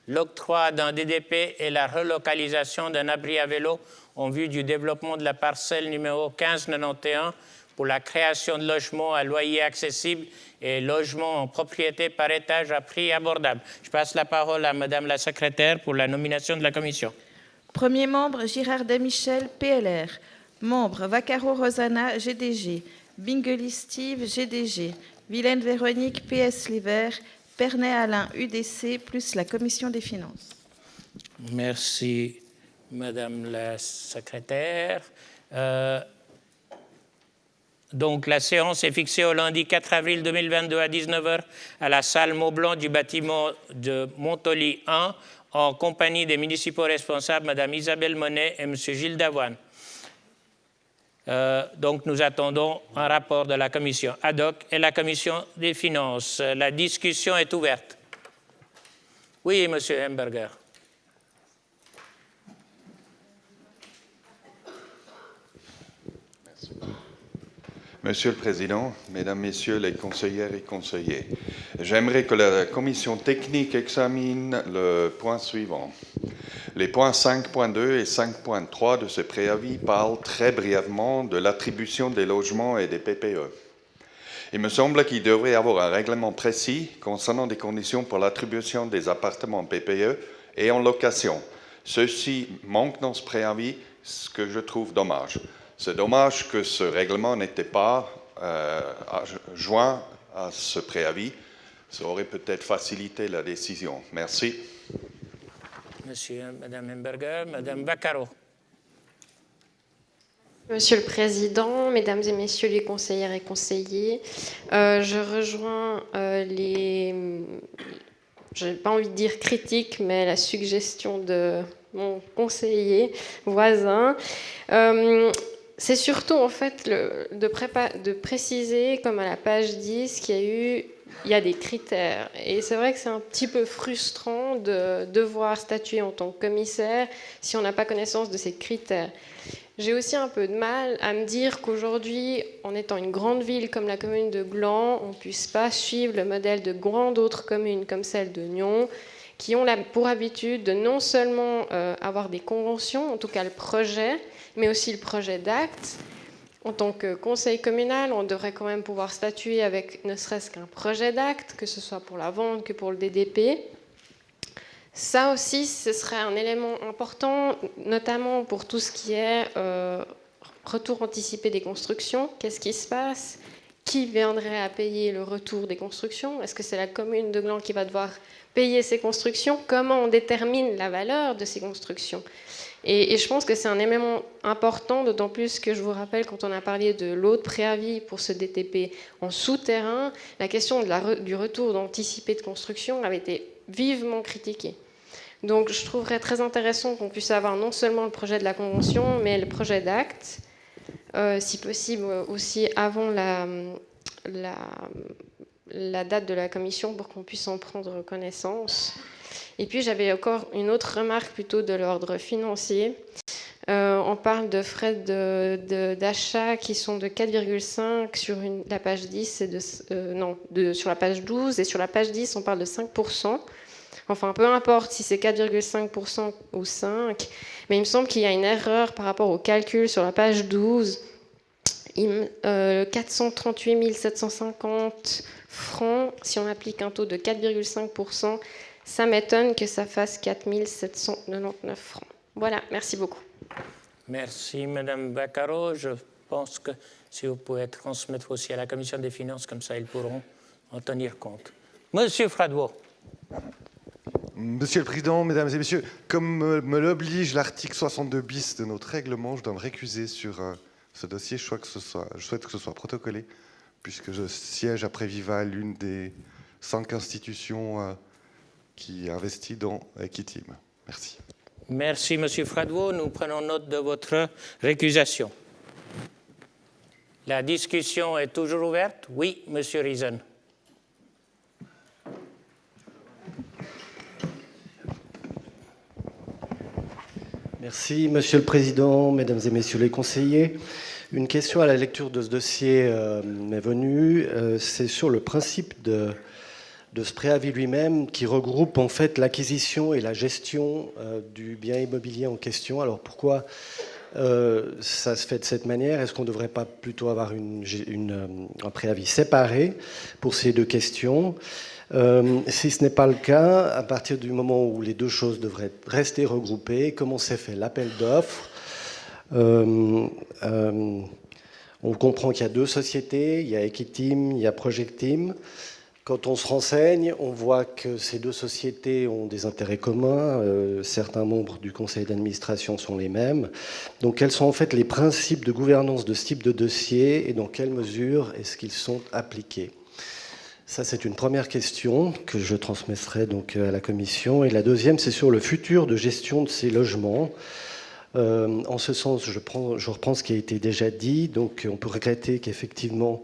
l'octroi d'un DDP et la relocalisation d'un abri à vélo en vue du développement de la parcelle numéro 1591 pour la création de logements à loyer accessible et logements en propriété par étage à prix abordable. Je passe la parole à Madame la secrétaire pour la nomination de la commission. Premier membre, Girard Michel, PLR. Membre, Vaccaro Rosanna, GDG. Bingeli Steve, GDG. Vilaine Véronique, PS Les Verts. Pernet Alain, UDC, plus la commission des finances. Merci, Madame la secrétaire. Donc, la séance est fixée au lundi 4 avril 2022 à 19h à la salle Maublanc du bâtiment de Montoli 1 en compagnie des municipaux responsables, Mme Isabelle Monet et M. Gilles Davoine. Donc, nous attendons un rapport de la commission ad hoc et la commission des finances. La discussion est ouverte. Oui, M. Hemberger. Monsieur le Président, Mesdames, Messieurs les conseillères et conseillers, j'aimerais que la commission technique examine le point suivant. Les points 5.2 et 5.3 de ce préavis parlent très brièvement de l'attribution des logements et des PPE. Il me semble qu'il devrait y avoir un règlement précis concernant des conditions pour l'attribution des appartements PPE et en location. Ceci manque dans ce préavis, ce que je trouve dommage. C'est dommage que ce règlement n'était pas joint à ce préavis. Ça aurait peut-être facilité la décision. Merci. Madame Hemberger, Madame Vaccaro. Monsieur le Président, Mesdames et Messieurs les conseillères et conseillers, je rejoins je n'ai pas envie de dire critique, mais la suggestion de mon conseiller voisin. C'est surtout en fait de préciser, comme à la page 10, qu'il y a des critères. Et c'est vrai que c'est un petit peu frustrant de devoir statuer en tant que commissaire si on n'a pas connaissance de ces critères. J'ai aussi un peu de mal à me dire qu'aujourd'hui, en étant une grande ville comme la commune de Gland, on ne puisse pas suivre le modèle de grandes autres communes comme celle de Nyon, qui ont pour habitude de non seulement avoir des conventions, en tout cas le projet, mais aussi le projet d'acte. En tant que conseil communal, on devrait quand même pouvoir statuer avec ne serait-ce qu'un projet d'acte, que ce soit pour la vente que pour le DDP. Ça aussi, ce serait un élément important, notamment pour tout ce qui est retour anticipé des constructions. Qu'est-ce qui se passe? Qui viendrait à payer le retour des constructions? Est-ce que c'est la commune de Gland qui va devoir payer ces constructions? Comment on détermine la valeur de ces constructions? Et je pense que c'est un élément important, d'autant plus que je vous rappelle, quand on a parlé de l'autre préavis pour ce DTP en souterrain, la question du retour anticipé de construction avait été vivement critiquée. Donc je trouverais très intéressant qu'on puisse avoir non seulement le projet de la convention, mais le projet d'acte, si possible aussi avant la date de la commission pour qu'on puisse en prendre connaissance. Et puis j'avais encore une autre remarque plutôt de l'ordre financier. On parle de frais d'achat qui sont de 4,5 sur la page 10 et sur la page 12, et sur la page 10 on parle de 5%. Enfin, peu importe si c'est 4,5% ou 5%, mais il me semble qu'il y a une erreur par rapport au calcul sur la page 12. 438 750 francs, si on applique un taux de 4,5%, ça m'étonne que ça fasse 4 799 francs. Voilà, merci beaucoup. Merci, Madame Baccaro. Je pense que si vous pouvez transmettre aussi à la Commission des finances, comme ça ils pourront en tenir compte. Monsieur Fradwo. Monsieur le Président, Mesdames et Messieurs, comme me l'oblige l'article 62 bis de notre règlement, je dois me récuser sur ce dossier. Je souhaite que ce soit protocolé, puisque je siège après Viva, l'une des 5 institutions qui investit dans Equitim. Merci. Merci, Monsieur Fradwo. Nous prenons note de votre récusation. La discussion est toujours ouverte? Oui, Monsieur Riesen. Merci, Monsieur le Président, Mesdames et Messieurs les conseillers. Une question à la lecture de ce dossier m'est venue. C'est sur le principe de ce préavis lui-même qui regroupe en fait l'acquisition et la gestion du bien immobilier en question. Alors pourquoi ça se fait de cette manière? Est-ce qu'on ne devrait pas plutôt avoir un préavis séparé pour ces deux questions? Si ce n'est pas le cas, à partir du moment où les deux choses devraient rester regroupées, comment s'est fait l'appel d'offres? On comprend qu'il y a deux sociétés, il y a Equitim, il y a Projectim. Quand on se renseigne, on voit que ces deux sociétés ont des intérêts communs. Certains membres du conseil d'administration sont les mêmes. Donc, quels sont en fait les principes de gouvernance de ce type de dossier et dans quelle mesure est-ce qu'ils sont appliqués? Ça, c'est une première question que je transmettrai donc à la commission. Et la deuxième, c'est sur le futur de gestion de ces logements. En ce sens, je reprends ce qui a été déjà dit. Donc, on peut regretter qu'effectivement,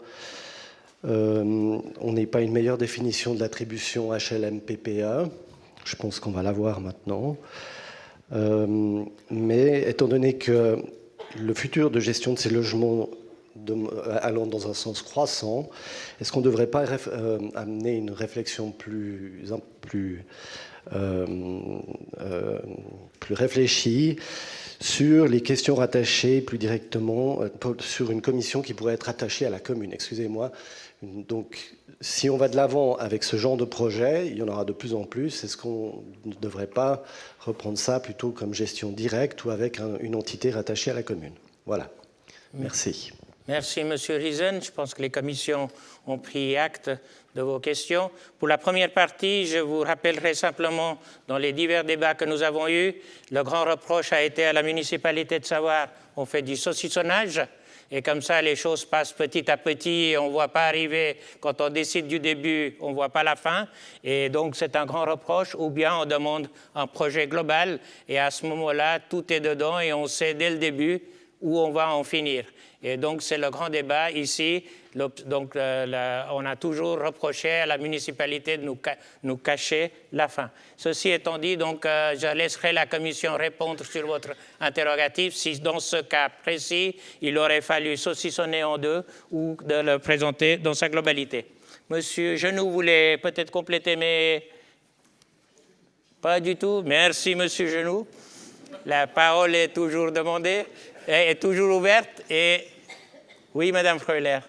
on n'ait pas une meilleure définition de l'attribution HLM-PPA. Je pense qu'on va l'avoir maintenant. Mais étant donné que le futur de gestion de ces logements allant dans un sens croissant, est-ce qu'on ne devrait pas amener une réflexion plus réfléchie sur les questions rattachées plus directement, sur une commission qui pourrait être attachée à la commune? Excusez-moi. Donc, si on va de l'avant avec ce genre de projet, il y en aura de plus en plus. Est-ce qu'on ne devrait pas reprendre ça plutôt comme gestion directe ou avec une entité rattachée à la commune? Voilà. Merci. Merci, Monsieur Riesen. Je pense que les commissions ont pris acte de vos questions. Pour la première partie, je vous rappellerai simplement, dans les divers débats que nous avons eus, le grand reproche a été à la municipalité de Savoie, on fait du saucissonnage, et comme ça, les choses passent petit à petit, et on ne voit pas arriver, quand on décide du début, on ne voit pas la fin, et donc c'est un grand reproche, ou bien on demande un projet global, et à ce moment-là, tout est dedans, et on sait dès le début où on va en finir. Et donc, c'est le grand débat ici. Donc, on a toujours reproché à la municipalité de nous cacher la fin. Ceci étant dit, donc, je laisserai la commission répondre sur votre interrogatif si, dans ce cas précis, il aurait fallu saucissonner en deux ou de le présenter dans sa globalité. Monsieur Genoux voulait peut-être compléter, mais pas du tout. Merci, Monsieur Genoux. La parole est toujours demandée, est toujours ouverte. Et oui, Madame Freuler.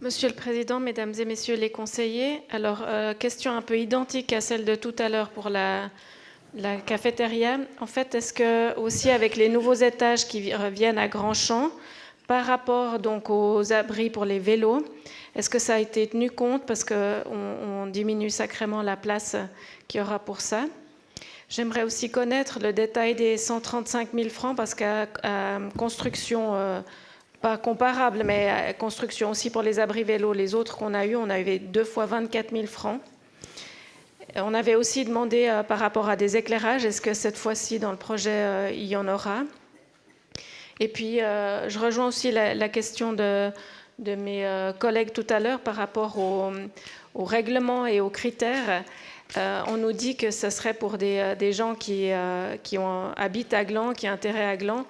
Monsieur le Président, Mesdames et Messieurs les conseillers, alors question un peu identique à celle de tout à l'heure pour la cafétéria. En fait, est-ce que aussi avec les nouveaux étages qui reviennent à Grandchamp, par rapport donc aux abris pour les vélos, est-ce que ça a été tenu compte parce qu'on diminue sacrément la place qu'il y aura pour ça? J'aimerais aussi connaître le détail des 135 000 francs parce qu'à construction, pas comparable, mais à construction aussi pour les abris vélos, les autres qu'on a eu, on avait 2 fois 24 000 francs. On avait aussi demandé par rapport à des éclairages, est-ce que cette fois-ci dans le projet il y en aura? Et puis je rejoins aussi la question de mes collègues tout à l'heure par rapport au règlement et aux critères. On nous dit que ce serait pour des gens qui habitent à Gland, qui ont intérêt à Gland.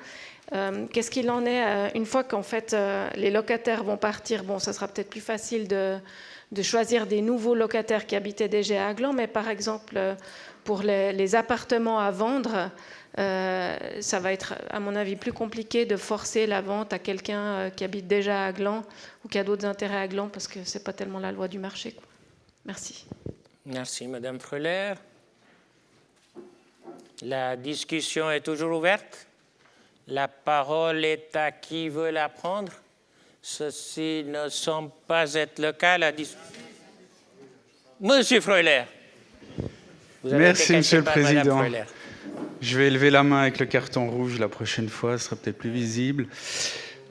Qu'est-ce qu'il en est une fois qu'en fait les locataires vont partir? Bon, ça sera peut-être plus facile de choisir des nouveaux locataires qui habitaient déjà à Gland, mais par exemple pour les appartements à vendre, ça va être à mon avis plus compliqué de forcer la vente à quelqu'un qui habite déjà à Gland ou qui a d'autres intérêts à Gland, parce que c'est pas tellement la loi du marché, quoi. Merci. Merci, Madame Freuler. La discussion est toujours ouverte. La parole est à qui veut la prendre. Ceci ne semble pas être le cas. Monsieur Freuler. Merci, Monsieur le Président. Je vais élever la main avec le carton rouge la prochaine fois, ce sera peut-être plus visible.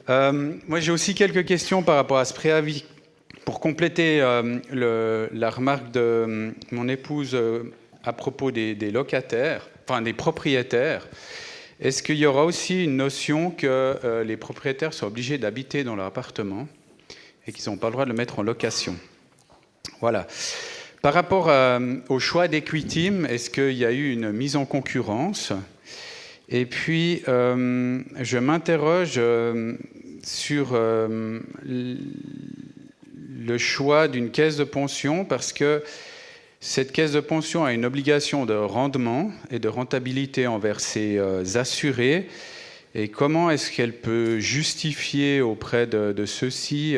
Moi, j'ai aussi quelques questions par rapport à ce préavis. Pour compléter la remarque de mon épouse à propos des locataires, enfin des propriétaires, est-ce qu'il y aura aussi une notion que les propriétaires sont obligés d'habiter dans leur appartement et qu'ils n'ont pas le droit de le mettre en location? Voilà. Par rapport au choix d'Equitim, est-ce qu'il y a eu une mise en concurrence? Et puis, je m'interroge sur le choix d'une caisse de pension, parce que cette caisse de pension a une obligation de rendement et de rentabilité envers ses assurés. Et comment est-ce qu'elle peut justifier auprès de ceux-ci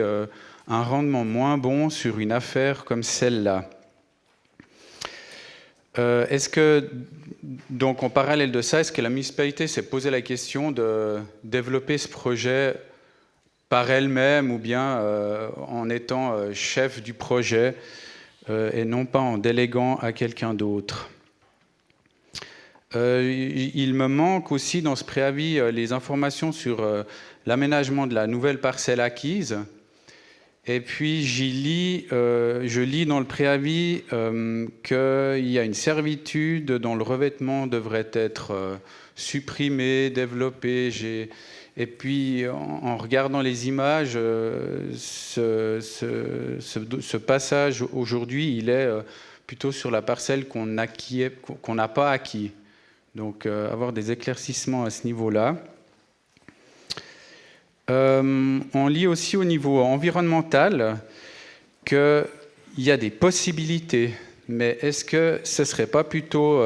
un rendement moins bon sur une affaire comme celle-là? Est-ce que, donc en parallèle de ça, est-ce que la municipalité s'est posé la question de développer ce projet par elle-même ou bien en étant chef du projet et non pas en déléguant à quelqu'un d'autre? Il me manque aussi dans ce préavis les informations sur l'aménagement de la nouvelle parcelle acquise. Et puis je lis dans le préavis qu'il y a une servitude dont le revêtement devrait être supprimé, développé. Et puis en regardant les images, ce passage aujourd'hui, il est plutôt sur la parcelle qu'on n'a pas acquis. Donc avoir des éclaircissements à ce niveau-là. On lit aussi au niveau environnemental qu'il y a des possibilités, mais est-ce que ce ne serait pas plutôt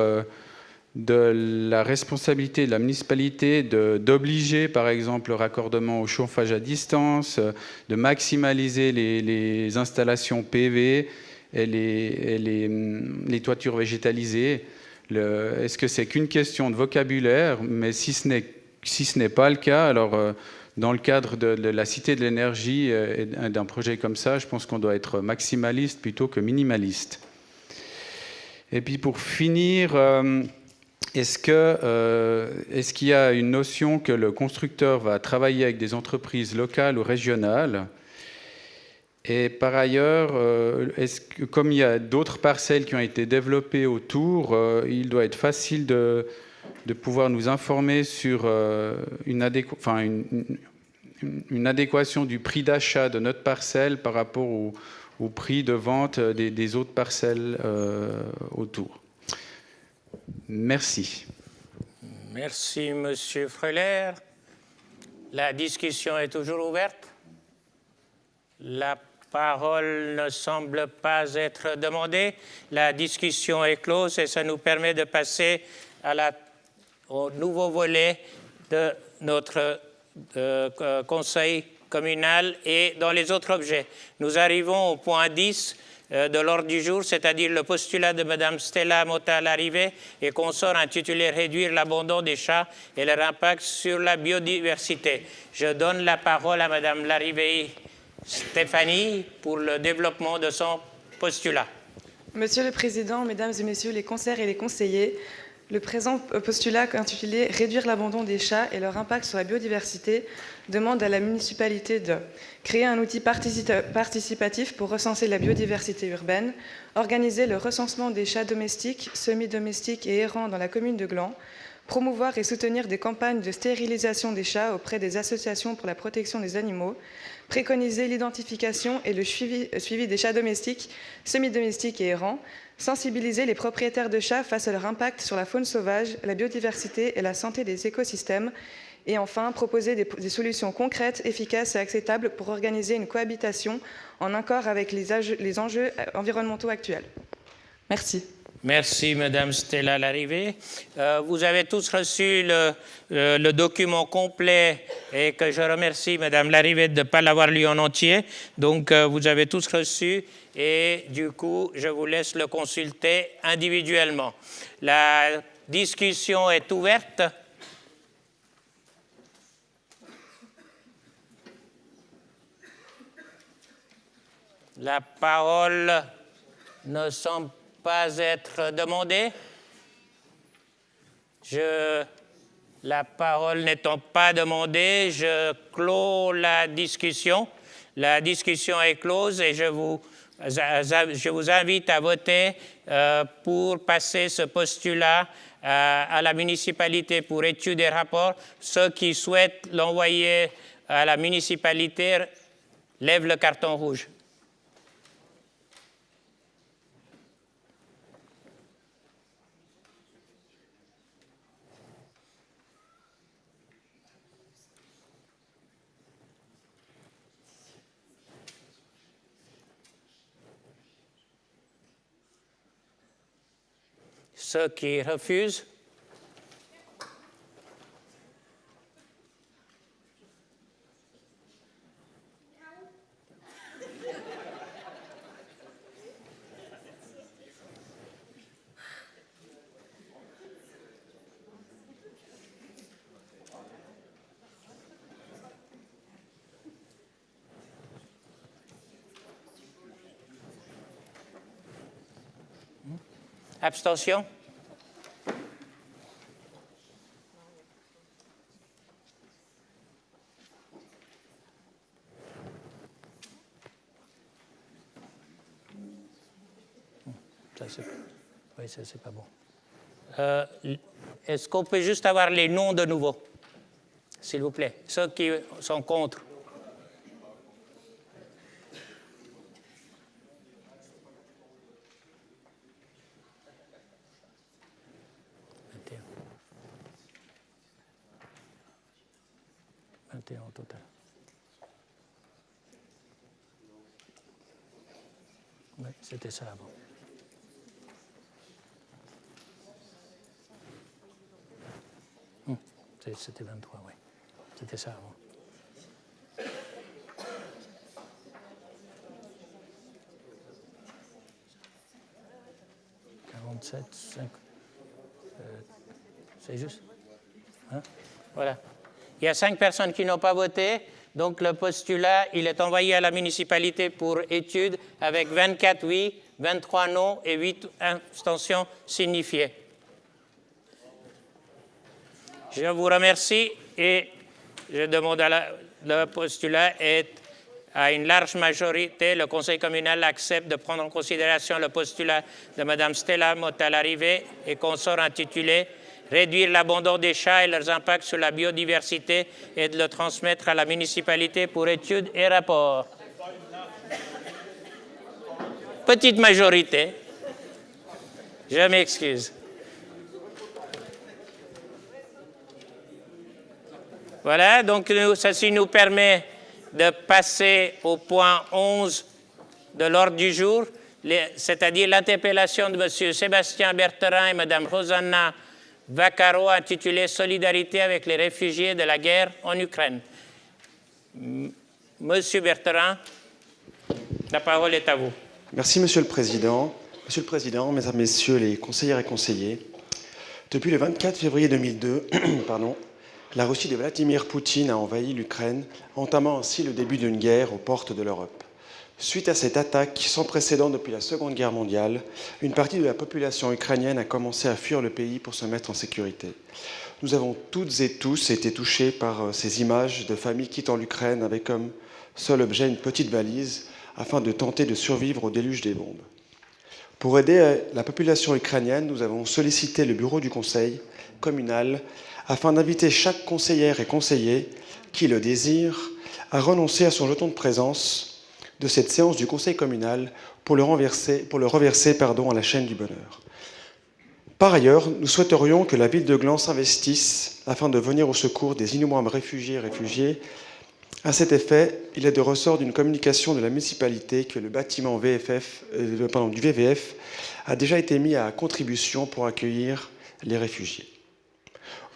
de la responsabilité de la municipalité d'obliger par exemple le raccordement au chauffage à distance, de maximaliser les installations PV et les toitures végétalisées? Est-ce que c'est qu'une question de vocabulaire? Mais si ce n'est pas le cas, alors dans le cadre de la Cité de l'énergie et d'un projet comme ça, je pense qu'on doit être maximaliste plutôt que minimaliste. Et puis pour finir, est-ce qu'il y a une notion que le constructeur va travailler avec des entreprises locales ou régionales? Et par ailleurs, comme il y a d'autres parcelles qui ont été développées autour, il doit être facile de pouvoir nous informer sur une adéquation du prix d'achat de notre parcelle par rapport au prix de vente des autres parcelles autour. Merci. Merci, Monsieur Freuler. La discussion est toujours ouverte. La parole ne semble pas être demandée. La discussion est close et ça nous permet de passer au nouveau volet de notre conseil communal et dans les autres objets. Nous arrivons au point 10 de l'ordre du jour, c'est-à-dire le postulat de Mme Stella Mota-Larrivé et consort intitulé « Réduire l'abandon des chats et leur impact sur la biodiversité ». Je donne la parole à Mme Larrivé Stéphanie pour le développement de son postulat. Monsieur le Président, Mesdames et Messieurs les conseillères et les conseillers, le présent postulat intitulé « Réduire l'abandon des chats et leur impact sur la biodiversité » demande à la municipalité de créer un outil participatif pour recenser la biodiversité urbaine, organiser le recensement des chats domestiques, semi-domestiques et errants dans la commune de Gland, promouvoir et soutenir des campagnes de stérilisation des chats auprès des associations pour la protection des animaux, préconiser l'identification et le suivi des chats domestiques, semi-domestiques et errants, sensibiliser les propriétaires de chats face à leur impact sur la faune sauvage, la biodiversité et la santé des écosystèmes, et enfin proposer des solutions concrètes, efficaces et acceptables pour organiser une cohabitation en accord avec les enjeux environnementaux actuels. Merci. Merci, Madame Stella Larrivé. Vous avez tous reçu le document complet et que je remercie Madame Larrivé de ne pas l'avoir lu en entier. Donc, vous avez tous reçu et du coup, je vous laisse le consulter individuellement. La discussion est ouverte. La parole ne semble pas être demandée. La parole n'étant pas demandée, je clôt la discussion. La discussion est close et je vous invite à voter pour passer ce postulat à la municipalité pour étude et rapport. Ceux qui souhaitent l'envoyer à la municipalité lèvent le carton rouge. Ceux qui refusent. Abstention? Oui, ça, c'est pas bon. Est-ce qu'on peut juste avoir les noms de nouveau, s'il vous plaît? Ceux qui sont contre. Au total. Oui, c'était ça avant. C'était 23, oui. C'était ça avant. 47, 5. C'est juste? Hein? Voilà. Il y a 5 personnes qui n'ont pas voté, donc le postulat, il est envoyé à la municipalité pour étude avec 24 oui, 23 non et 8 abstentions signifiées. Je vous remercie et je demande le postulat est à une large majorité. Le Conseil communal accepte de prendre en considération le postulat de Mme Stella Motta-Larrivé et consort intitulé « Réduire l'abandon des chats et leurs impacts sur la biodiversité et de le transmettre à la municipalité pour études et rapports ». Petite majorité. Je m'excuse. Voilà, donc ceci nous permet de passer au point 11 de l'ordre du jour, c'est-à-dire l'interpellation de M. Sébastien Bertherin et Mme Rosanna Vaccaro intitulée « Solidarité avec les réfugiés de la guerre en Ukraine ». Monsieur Bertherin, la parole est à vous. Merci, Monsieur le Président. Monsieur le Président, Mesdames, Messieurs les conseillères et conseillers, depuis le 24 février 2002, la Russie de Vladimir Poutine a envahi l'Ukraine, entamant ainsi le début d'une guerre aux portes de l'Europe. Suite à cette attaque sans précédent depuis la Seconde Guerre mondiale, une partie de la population ukrainienne a commencé à fuir le pays pour se mettre en sécurité. Nous avons toutes et tous été touchés par ces images de familles quittant l'Ukraine avec comme seul objet une petite valise afin de tenter de survivre au déluge des bombes. Pour aider la population ukrainienne, nous avons sollicité le bureau du conseil communal afin d'inviter chaque conseillère et conseiller qui le désire à renoncer à son jeton de présence de cette séance du conseil communal pour le reverser à la chaîne du bonheur. Par ailleurs, nous souhaiterions que la ville de Gland s'investisse afin de venir au secours des innombrables réfugiés et réfugiées. À cet effet, il est de ressort d'une communication de la municipalité que le bâtiment du VVF a déjà été mis à contribution pour accueillir les réfugiés.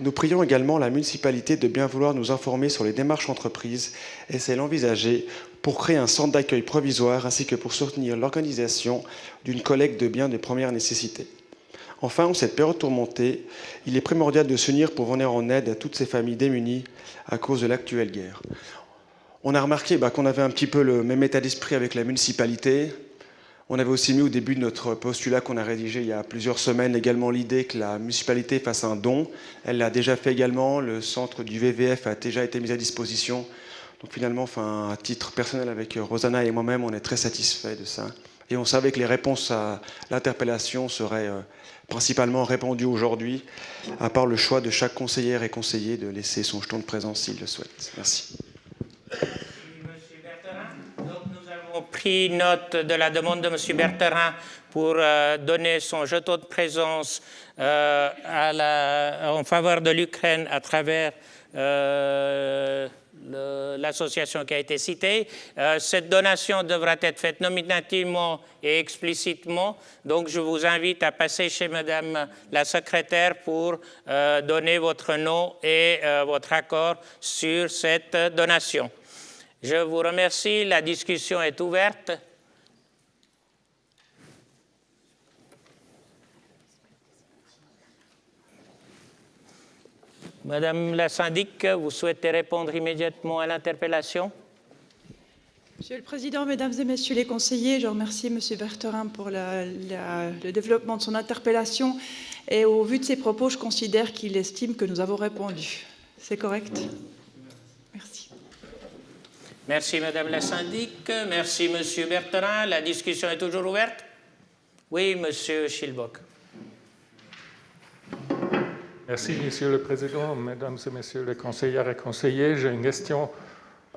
Nous prions également la municipalité de bien vouloir nous informer sur les démarches entreprises et celles envisagées pour créer un centre d'accueil provisoire ainsi que pour soutenir l'organisation d'une collecte de biens de première nécessité. Enfin, en cette période tourmentée, il est primordial de s'unir pour venir en aide à toutes ces familles démunies à cause de l'actuelle guerre. On a remarqué qu'on avait un petit peu le même état d'esprit avec la municipalité. On avait aussi mis au début de notre postulat qu'on a rédigé il y a plusieurs semaines également l'idée que la municipalité fasse un don. Elle l'a déjà fait également. Le centre du VVF a déjà été mis à disposition. Donc finalement, à titre personnel avec Rosanna et moi-même, on est très satisfaits de ça. Et on savait que les réponses à l'interpellation seraient principalement répandues aujourd'hui, à part le choix de chaque conseillère et conseiller de laisser son jeton de présence s'il le souhaite. Merci. Nous avons pris note de la demande de M. Bertherin pour donner son jeton de présence en faveur de l'Ukraine à travers l'association qui a été citée. Cette donation devra être faite nominativement et explicitement. Donc, je vous invite à passer chez Madame la secrétaire pour donner votre nom et votre accord sur cette donation. Je vous remercie. La discussion est ouverte. Madame la syndic, vous souhaitez répondre immédiatement à l'interpellation? Monsieur le Président, Mesdames et Messieurs les conseillers, je remercie Monsieur Bertherin pour le développement de son interpellation. Et au vu de ses propos, je considère qu'il estime que nous avons répondu. C'est correct? Merci. Merci Madame la syndic. Merci Monsieur Bertherin. La discussion est toujours ouverte? Oui, Monsieur Schilbock. Merci, Monsieur le Président, Mesdames et Messieurs les conseillères et conseillers. J'ai une question.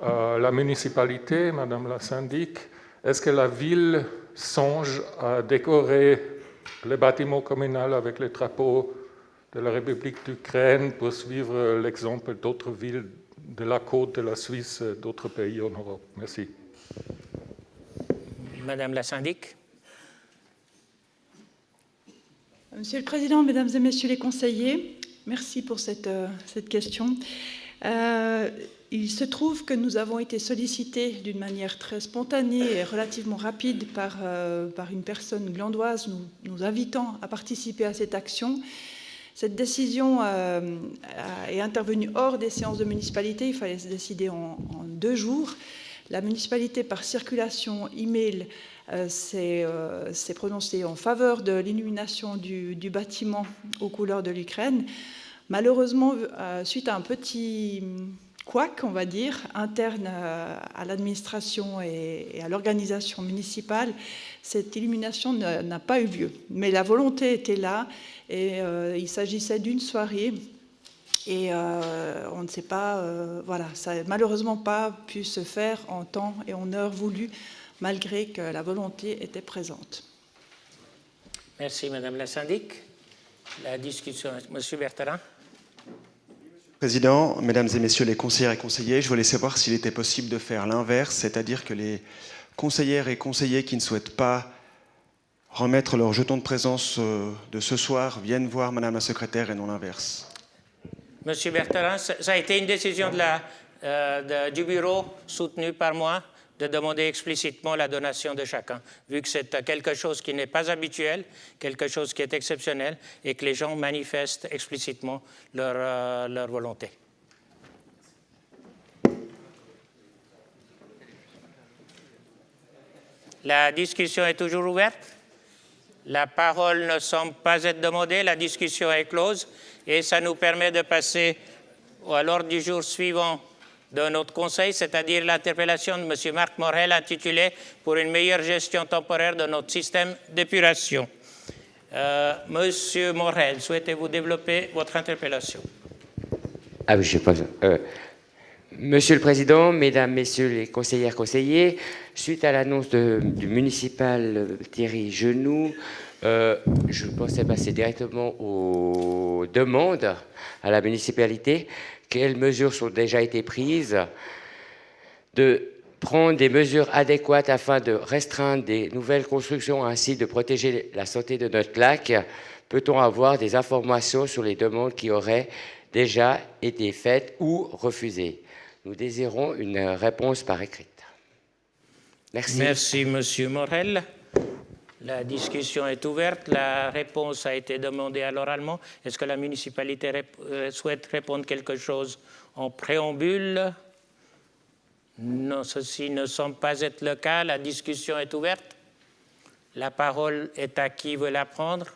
La municipalité, Madame la syndic, est-ce que la ville songe à décorer les bâtiments communaux avec les drapeaux de la République d'Ukraine pour suivre l'exemple d'autres villes de la côte de la Suisse et d'autres pays en Europe? Merci. Madame la syndic. Monsieur le Président, Mesdames et Messieurs les conseillers, merci pour cette question. Il se trouve que nous avons été sollicités d'une manière très spontanée et relativement rapide par une personne glandoise nous invitant à participer à cette action. Cette décision est intervenue hors des séances de municipalité. Il fallait se décider en 2 jours. La municipalité, par circulation email, s'est prononcée en faveur de l'illumination du bâtiment aux couleurs de l'Ukraine. Malheureusement, suite à un petit couac, on va dire, interne à l'administration et à l'organisation municipale, cette illumination n'a pas eu lieu. Mais la volonté était là et il s'agissait d'une soirée. Et on ne sait pas, voilà, ça n'a malheureusement pas pu se faire en temps et en heure voulue, malgré que la volonté était présente. Merci Madame la syndic. La discussion, Monsieur Bertherin. Président, Mesdames et Messieurs les conseillères et conseillers, je voulais savoir s'il était possible de faire l'inverse, c'est-à-dire que les conseillères et conseillers qui ne souhaitent pas remettre leur jeton de présence de ce soir viennent voir Madame la secrétaire et non l'inverse. Monsieur Bertherin, ça a été une décision du bureau soutenue par moi de demander explicitement la donation de chacun, vu que c'est quelque chose qui n'est pas habituel, quelque chose qui est exceptionnel, et que les gens manifestent explicitement leur volonté. La discussion est toujours ouverte. La parole ne semble pas être demandée. La discussion est close et ça nous permet de passer à l'ordre du jour suivant de notre Conseil, c'est-à-dire l'interpellation de M. Marc Morel intitulée « Pour une meilleure gestion temporaire de notre système d'épuration ». Monsieur Morel, souhaitez-vous développer votre interpellation? Ah oui, je pense. Monsieur le Président, Mesdames, Messieurs les conseillères, conseillers, suite à l'annonce du municipal Thierry Genoux, je pensais passer directement aux demandes à la municipalité. Quelles mesures sont déjà été prises de prendre des mesures adéquates afin de restreindre des nouvelles constructions, ainsi de protéger la santé de notre lac? Peut-on avoir des informations sur les demandes qui auraient déjà été faites ou refusées? Nous désirons une réponse par écrit. Merci. Merci, Monsieur Morel. La discussion est ouverte. La réponse a été demandée à l'oralement. Est-ce que la municipalité souhaite répondre quelque chose en préambule? Non, ceci ne semble pas être le cas. La discussion est ouverte. La parole est à qui veut la prendre.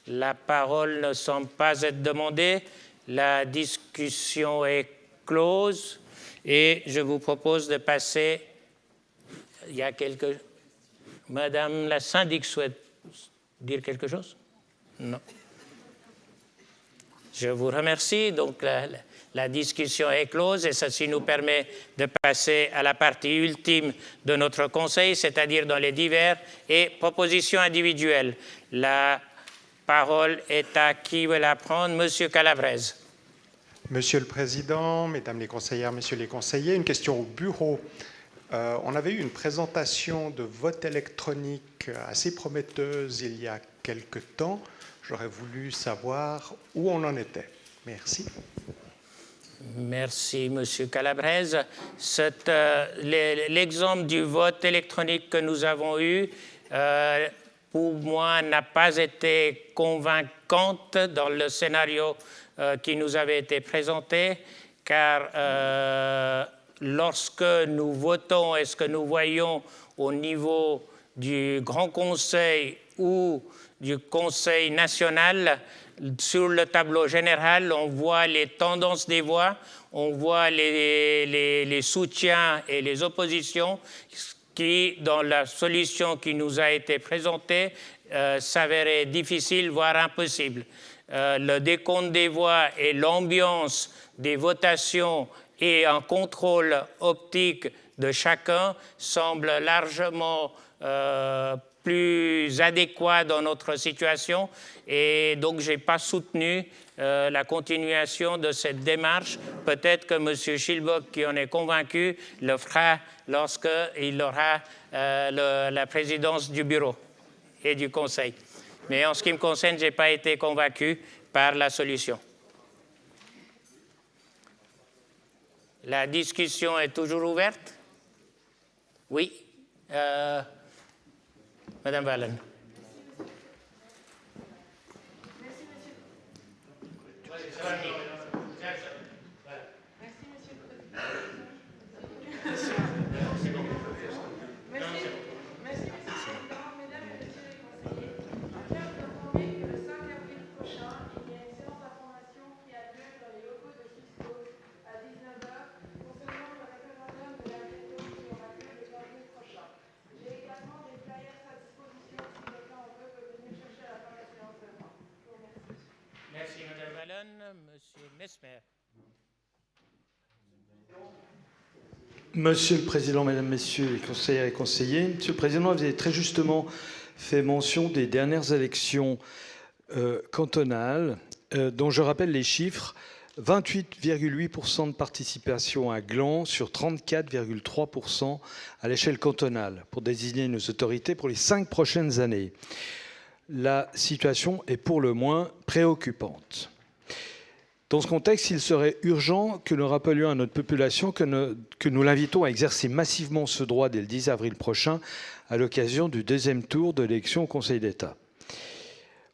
La parole ne semble pas être demandée. La discussion est close. Et je vous propose de passer... Il y a quelques... Madame la syndic souhaite dire quelque chose? Non. Je vous remercie. Donc, la discussion est close et ceci nous permet de passer à la partie ultime de notre Conseil, c'est-à-dire dans les divers et propositions individuelles. La parole est à qui veut la prendre? Monsieur Calabrese. Monsieur le Président, Mesdames les conseillères, Messieurs les conseillers, une question au bureau. On avait eu une présentation de vote électronique assez prometteuse il y a quelque temps. J'aurais voulu savoir où on en était. Merci. Merci, Monsieur Calabrese. L'exemple du vote électronique que nous avons eu, pour moi, n'a pas été convaincante dans le scénario qui nous avait été présenté, car lorsque nous votons et ce que nous voyons au niveau du Grand Conseil ou du Conseil national, sur le tableau général, on voit les tendances des voix, on voit les soutiens et les oppositions qui, dans la solution qui nous a été présentée, s'avérait difficile, voire impossible. Le décompte des voix et l'ambiance des votations et un contrôle optique de chacun semble largement plus adéquat dans notre situation et donc je n'ai pas soutenu la continuation de cette démarche. Peut-être que M. Schilbock, qui en est convaincu, le fera lorsqu'il aura la présidence du bureau et du Conseil. Mais en ce qui me concerne, je n'ai pas été convaincu par la solution. La discussion est toujours ouverte? Oui. Madame Wallen. Monsieur Mesmer. Monsieur le Président, Mesdames, Messieurs les conseillères et conseillers, Monsieur le Président, vous avez très justement fait mention des dernières élections cantonales, dont je rappelle les chiffres: 28,8% de participation à Gland sur 34,3% à l'échelle cantonale pour désigner nos autorités pour les 5 prochaines années. La situation est pour le moins préoccupante. Dans ce contexte, il serait urgent que nous rappelions à notre population que nous l'invitons à exercer massivement ce droit dès le 10 avril prochain à l'occasion du deuxième tour de l'élection au Conseil d'État.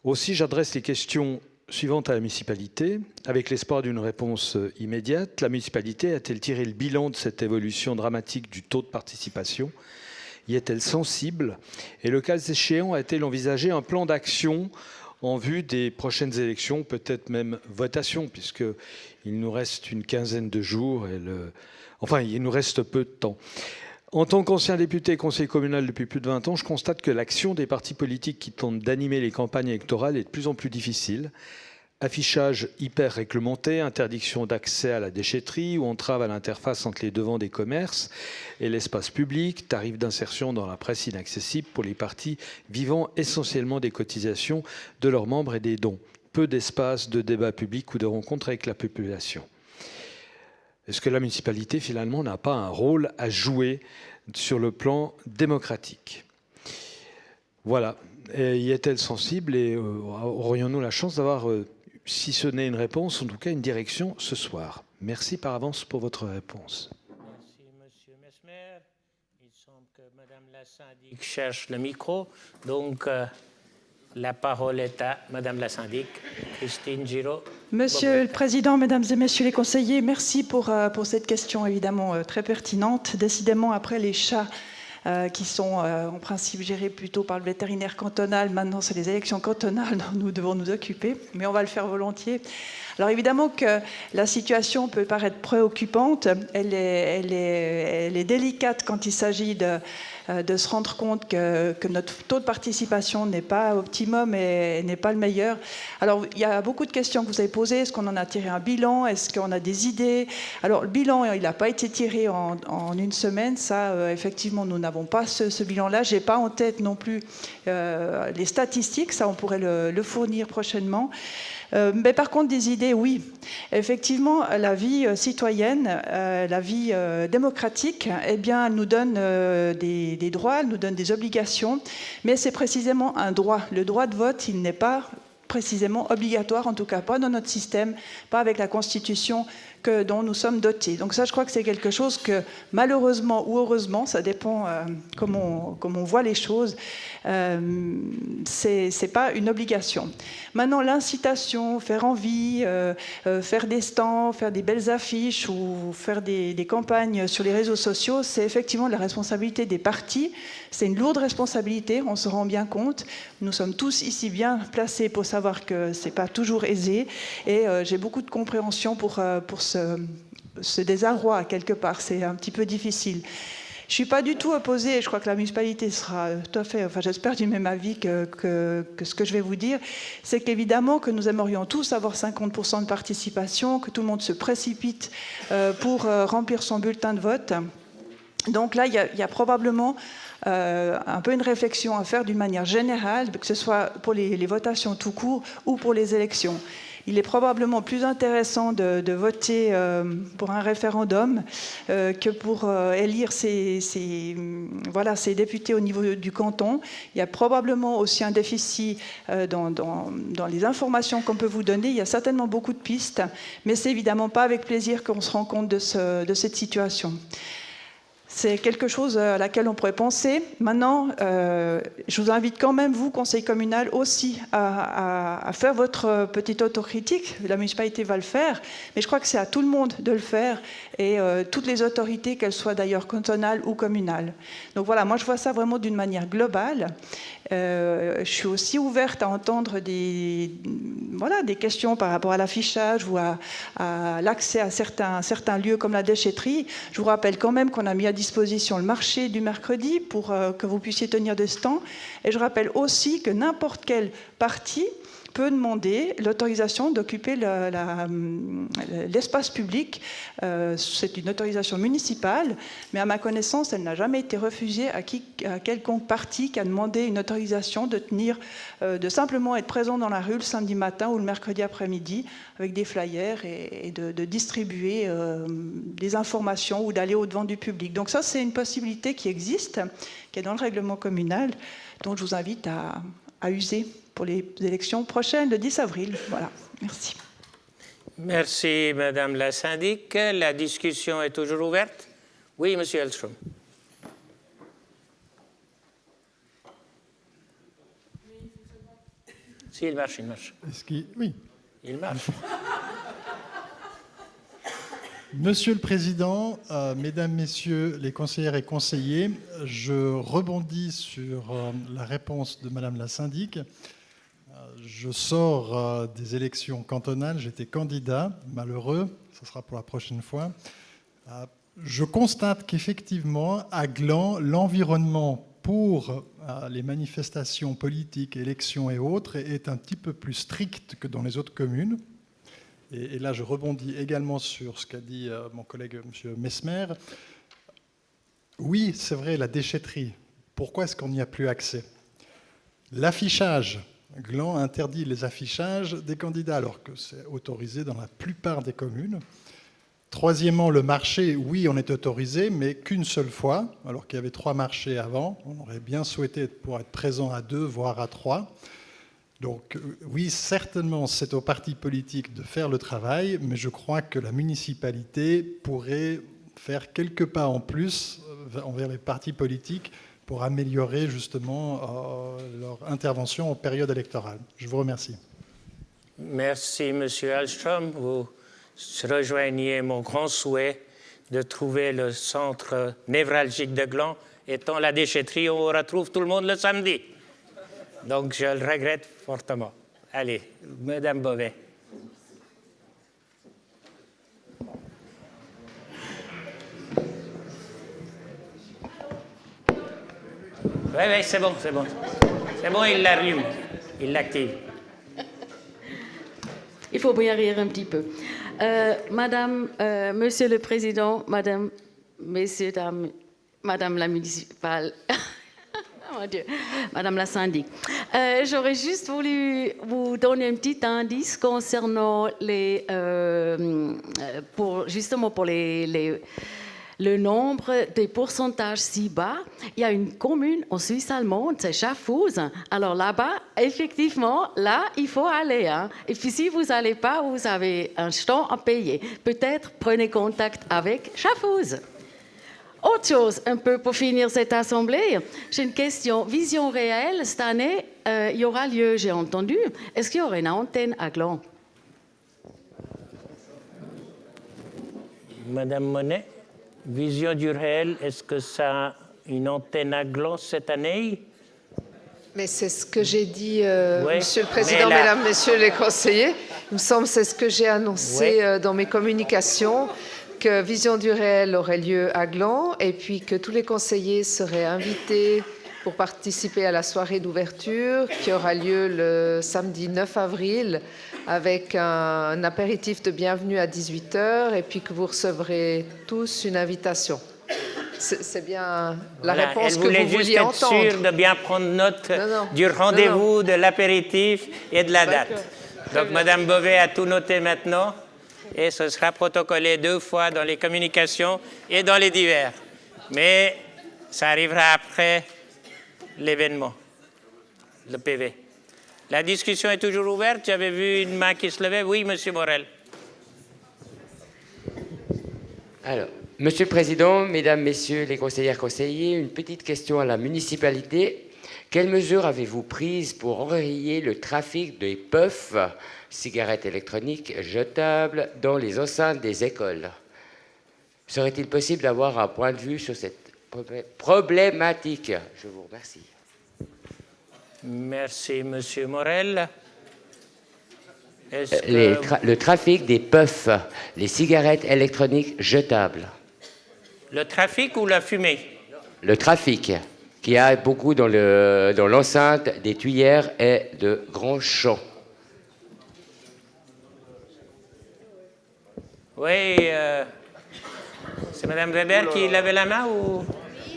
Aussi, j'adresse les questions suivantes à la municipalité. Avec l'espoir d'une réponse immédiate, la municipalité a-t-elle tiré le bilan de cette évolution dramatique du taux de participation? Y est-elle sensible? Et le cas échéant, a-t-elle envisagé un plan d'action en vue des prochaines élections, peut-être même votations, puisqu'il nous reste une quinzaine de jours, enfin, il nous reste peu de temps. En tant qu'ancien député et conseiller communal depuis plus de 20 ans, je constate que l'action des partis politiques qui tentent d'animer les campagnes électorales est de plus en plus difficile. Affichage hyper réglementé, interdiction d'accès à la déchetterie ou entrave à l'interface entre les devants des commerces et l'espace public, tarifs d'insertion dans la presse inaccessible pour les partis vivant essentiellement des cotisations de leurs membres et des dons. Peu d'espace de débat public ou de rencontres avec la population. Est-ce que la municipalité, finalement, n'a pas un rôle à jouer sur le plan démocratique? Voilà. Et y est-elle sensible et aurions-nous la chance d'avoir, si ce n'est une réponse, en tout cas une direction ce soir? Merci par avance pour votre réponse. Merci, Monsieur Mesmer. Il semble que Madame la syndic cherche le micro. Donc, la parole est à Madame la syndic, Christine Giraud. Monsieur le Président, Mesdames et Messieurs les conseillers, merci pour cette question évidemment très pertinente. Décidément, après les chats qui sont en principe gérés plutôt par le vétérinaire cantonal, maintenant c'est les élections cantonales dont nous devons nous occuper, mais on va le faire volontiers. Alors évidemment que la situation peut paraître préoccupante, elle est délicate quand il s'agit de se rendre compte que notre taux de participation n'est pas optimum et n'est pas le meilleur. Alors il y a beaucoup de questions que vous avez posées. Est-ce qu'on en a tiré un bilan? Est-ce qu'on a des idées? Alors le bilan, il n'a pas été tiré en une semaine. Ça, effectivement, nous n'avons pas ce bilan-là. Je n'ai pas en tête non plus les statistiques. Ça, on pourrait le fournir prochainement. Mais par contre, des idées, oui. Effectivement, la vie citoyenne, la vie démocratique, eh bien, elle nous donne des droits, elle nous donne des obligations, mais c'est précisément un droit. Le droit de vote, il n'est pas précisément obligatoire, en tout cas pas dans notre système, pas avec la Constitution dont nous sommes dotés. Donc ça, je crois que c'est quelque chose que, malheureusement ou heureusement, ça dépend comment on voit les choses, c'est pas une obligation. Maintenant, l'incitation, faire envie, faire des stands, faire des belles affiches ou faire des campagnes sur les réseaux sociaux, c'est effectivement la responsabilité des partis. C'est une lourde responsabilité, on se rend bien compte. Nous sommes tous ici bien placés pour savoir que c'est pas toujours aisé. Et j'ai beaucoup de compréhension pour ce désarroi, quelque part. C'est un petit peu difficile. Je ne suis pas du tout opposée, je crois que la municipalité sera tout à fait, enfin j'espère du même avis que ce que je vais vous dire, c'est qu'évidemment que nous aimerions tous avoir 50% de participation, que tout le monde se précipite pour remplir son bulletin de vote. Donc là, il y a probablement un peu une réflexion à faire d'une manière générale, que ce soit pour les votations tout court ou pour les élections. Il est probablement plus intéressant de voter pour un référendum que pour élire ses députés au niveau du canton. Il y a probablement aussi un déficit dans les informations qu'on peut vous donner. Il y a certainement beaucoup de pistes, mais c'est évidemment pas avec plaisir qu'on se rend compte de cette situation. C'est quelque chose à laquelle on pourrait penser. Maintenant, je vous invite quand même, vous, conseil communal, aussi à faire votre petite autocritique. La municipalité va le faire, mais je crois que c'est à tout le monde de le faire, et toutes les autorités, qu'elles soient d'ailleurs cantonales ou communales. Donc voilà, moi je vois ça vraiment d'une manière globale. Je suis aussi ouverte à entendre des questions par rapport à l'affichage ou à l'accès à certains lieux comme la déchetterie. Je vous rappelle quand même qu'on a mis à disposition le marché du mercredi pour que vous puissiez tenir des stands. Et je rappelle aussi que n'importe quel parti peut demander l'autorisation d'occuper l'espace public. C'est une autorisation municipale, mais à ma connaissance, elle n'a jamais été refusée à quelconque parti qui a demandé une autorisation de simplement être présent dans la rue le samedi matin ou le mercredi après-midi avec des flyers et de distribuer des informations ou d'aller au-devant du public. Donc ça, c'est une possibilité qui existe, qui est dans le règlement communal, dont je vous invite à user pour les élections prochaines, le 10 avril. Voilà, merci. Merci, Madame la syndic. La discussion est toujours ouverte. Oui, Monsieur Hellstrom. Si, il marche, il marche. Oui. Il marche. Monsieur le Président, Mesdames, Messieurs les conseillères et conseillers, je rebondis sur la réponse de Madame la syndic. je sors des élections cantonales, j'étais candidat, malheureux, ce sera pour la prochaine fois. Je constate qu'effectivement, à Gland, l'environnement pour les manifestations politiques, élections et autres est un petit peu plus strict que dans les autres communes. Et là, je rebondis également sur ce qu'a dit mon collègue M. Mesmer. Oui, c'est vrai, la déchetterie. Pourquoi est-ce qu'on n'y a plus accès? L'affichage. Gland interdit les affichages des candidats, alors que c'est autorisé dans la plupart des communes. Troisièmement, le marché, oui, on est autorisé, mais qu'une seule fois, alors qu'il y avait 3 marchés avant. On aurait bien souhaité pouvoir être présent à 2, voire à 3. Donc oui, certainement, c'est aux partis politiques de faire le travail, mais je crois que la municipalité pourrait faire quelques pas en plus envers les partis politiques pour améliorer justement leur intervention en période électorale. Je vous remercie. Merci, M. Hallström. Vous rejoignez mon grand souhait de trouver le centre névralgique de Gland. Étant la déchetterie, on retrouve tout le monde le samedi. Donc, je le regrette fortement. Allez, Mme Beauvais. Oui, c'est bon, c'est bon. C'est bon, il l'allume, il l'active. Il faut bien rire un petit peu. Monsieur le Président, Madame, Messieurs, Dames, Madame la municipale, oh mon Dieu, Madame la syndic, j'aurais juste voulu vous donner un petit indice concernant le nombre des pourcentages si bas. Il y a une commune en Suisse allemande, c'est Schaffhausen. Alors là-bas, effectivement, là, il faut aller. Hein. Et puis si vous n'allez pas, vous avez un jeton à payer. Peut-être prenez contact avec Schaffhausen. Autre chose, un peu pour finir cette assemblée, j'ai une question. Vision réelle, cette année, il y aura lieu, j'ai entendu. Est-ce qu'il y aura une antenne à Gland? Madame Monet, Vision du réel, est-ce que ça a une antenne à Gland cette année? Mais c'est ce que j'ai dit, Oui, Monsieur le Président, Mesdames, Messieurs les conseillers. Il me semble que c'est ce que j'ai annoncé dans mes communications, que Vision du réel aurait lieu à Gland et puis que tous les conseillers seraient invités pour participer à la soirée d'ouverture qui aura lieu le samedi 9 avril avec un apéritif de bienvenue à 18h et puis que vous recevrez tous une invitation. C'est bien la réponse que vous vouliez entendre. Elle voulait juste être sûre de bien prendre note du rendez-vous, de l'apéritif et de la date. Donc, Madame Beauvais a tout noté maintenant et ce sera protocolé 2 fois dans les communications et dans les divers. Mais ça arrivera après l'événement, le PV. La discussion est toujours ouverte. J'avais vu une main qui se levait. Oui, Monsieur Morel. Alors, Monsieur le Président, Mesdames, Messieurs les conseillères, conseillers, une petite question à la municipalité. Quelles mesures avez-vous prises pour enrayer le trafic des puffs, cigarettes électroniques jetables, dans les enceintes des écoles? Serait-il possible d'avoir un point de vue sur cette problématique? Je vous remercie. Merci, Monsieur Morel. Le trafic des puffs, les cigarettes électroniques jetables. Le trafic ou la fumée? Le trafic, qui a beaucoup dans l'enceinte des Tuyères et de Grand Champ. Oui, c'est Madame Weber qui levait la main ou...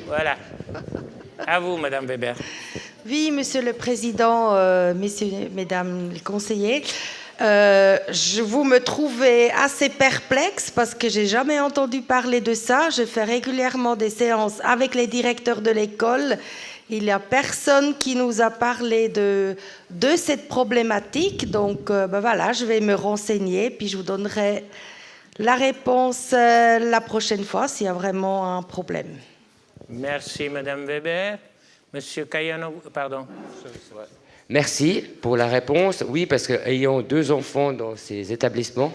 Voilà. À vous, Madame Weber. Oui, Monsieur le Président, Messieurs, Mesdames les conseillers, vous me trouvez assez perplexe parce que j'ai jamais entendu parler de ça. Je fais régulièrement des séances avec les directeurs de l'école. Il n'y a personne qui nous a parlé de cette problématique. Donc, voilà, je vais me renseigner puis je vous donnerai la réponse la prochaine fois s'il y a vraiment un problème. Merci, Madame Weber. Monsieur Cayano, pardon. Merci pour la réponse. Oui, parce qu'ayant 2 enfants dans ces établissements,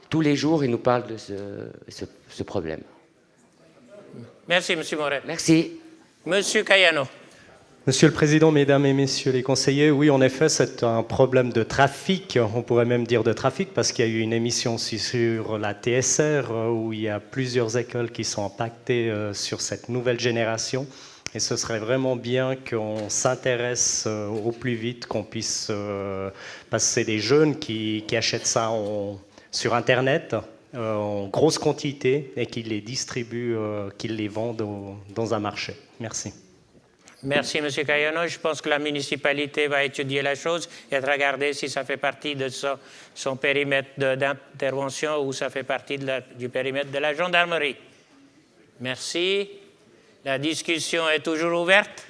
tous les jours, ils nous parlent de ce problème. Merci, Monsieur Morel. Merci. Monsieur Cayano. Monsieur le Président, Mesdames et Messieurs les conseillers, oui, en effet, c'est un problème de trafic, on pourrait même dire de trafic, parce qu'il y a eu une émission aussi sur la TSR, où il y a plusieurs écoles qui sont impactées sur cette nouvelle génération. Et ce serait vraiment bien qu'on s'intéresse au plus vite, qu'on puisse passer des jeunes qui achètent ça sur Internet en grosse quantité et qui les distribuent, qui les vendent dans un marché. Merci. Merci, M. Cayano. Je pense que la municipalité va étudier la chose et regarder si ça fait partie de son périmètre d'intervention ou ça fait partie du périmètre de la gendarmerie. Merci. La discussion est toujours ouverte.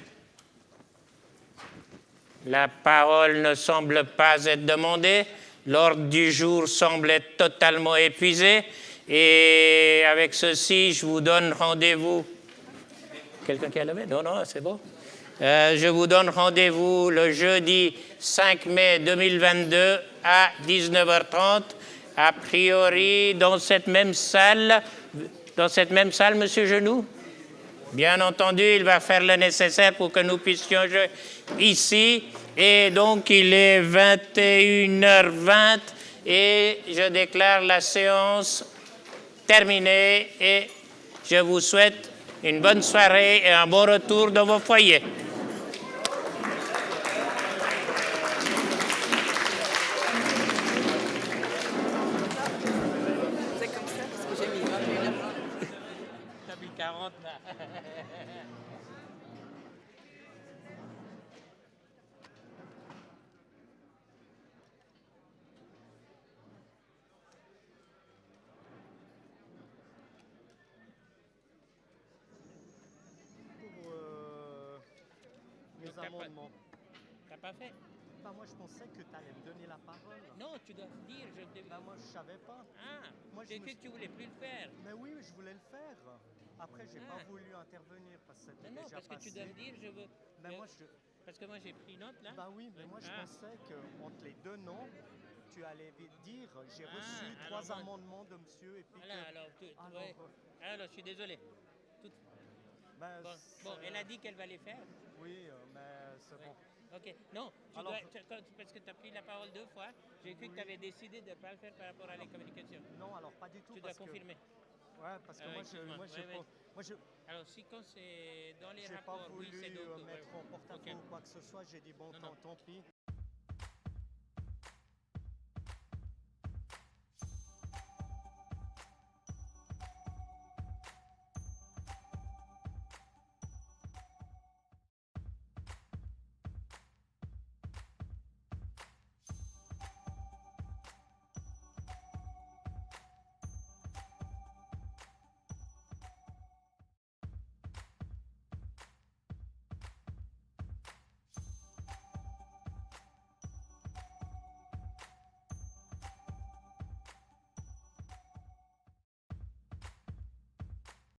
La parole ne semble pas être demandée. L'ordre du jour semble être totalement épuisé. Et avec ceci, je vous donne rendez-vous. Quelqu'un qui a levé? Non, non, c'est bon. Je vous donne rendez-vous le jeudi 5 mai 2022 à 19h30, a priori dans cette même salle. Dans cette même salle, Monsieur Genoux? Bien entendu, il va faire le nécessaire pour que nous puissions jouer ici. Et donc, il est 21h20 et je déclare la séance terminée et je vous souhaite une bonne soirée et un bon retour dans vos foyers. C'est comme ça parce que j'ai mis 21h. T'as mis 40 là. Mes amendements. T'as pas fait? Bah, moi, je pensais que tu allais me donner la parole. Non, tu dois dire. Bah, moi, je savais pas. Ah, moi, j'ai cru que tu voulais plus le faire. Mais oui, je voulais le faire. Après, j'ai pas voulu intervenir parce que c'était Non, déjà parce que tu dois me dire, je veux. Mais moi, Parce que moi, j'ai pris note là. Bah oui, mais moi, je pensais qu'entre les deux noms, tu allais vite dire j'ai reçu alors 3 moi- amendements de monsieur et puis. Voilà, alors, ouais. Alors, je suis désolé. Ben, Bon, elle a dit qu'elle va les faire. Oui, mais c'est bon. Ok, non, Alors, parce que tu as pris la parole 2 fois, j'ai cru que tu avais décidé de ne pas le faire par rapport à les communications. Non, alors pas du tout. Tu dois parce que- confirmer. Ouais, parce que moi, je Alors, si quand c'est dans les j'ai pas rapports, voulu oui, c'est d'autres. mettre en porte-à-faux ou quoi que ce soit. J'ai dit bon, tant pis.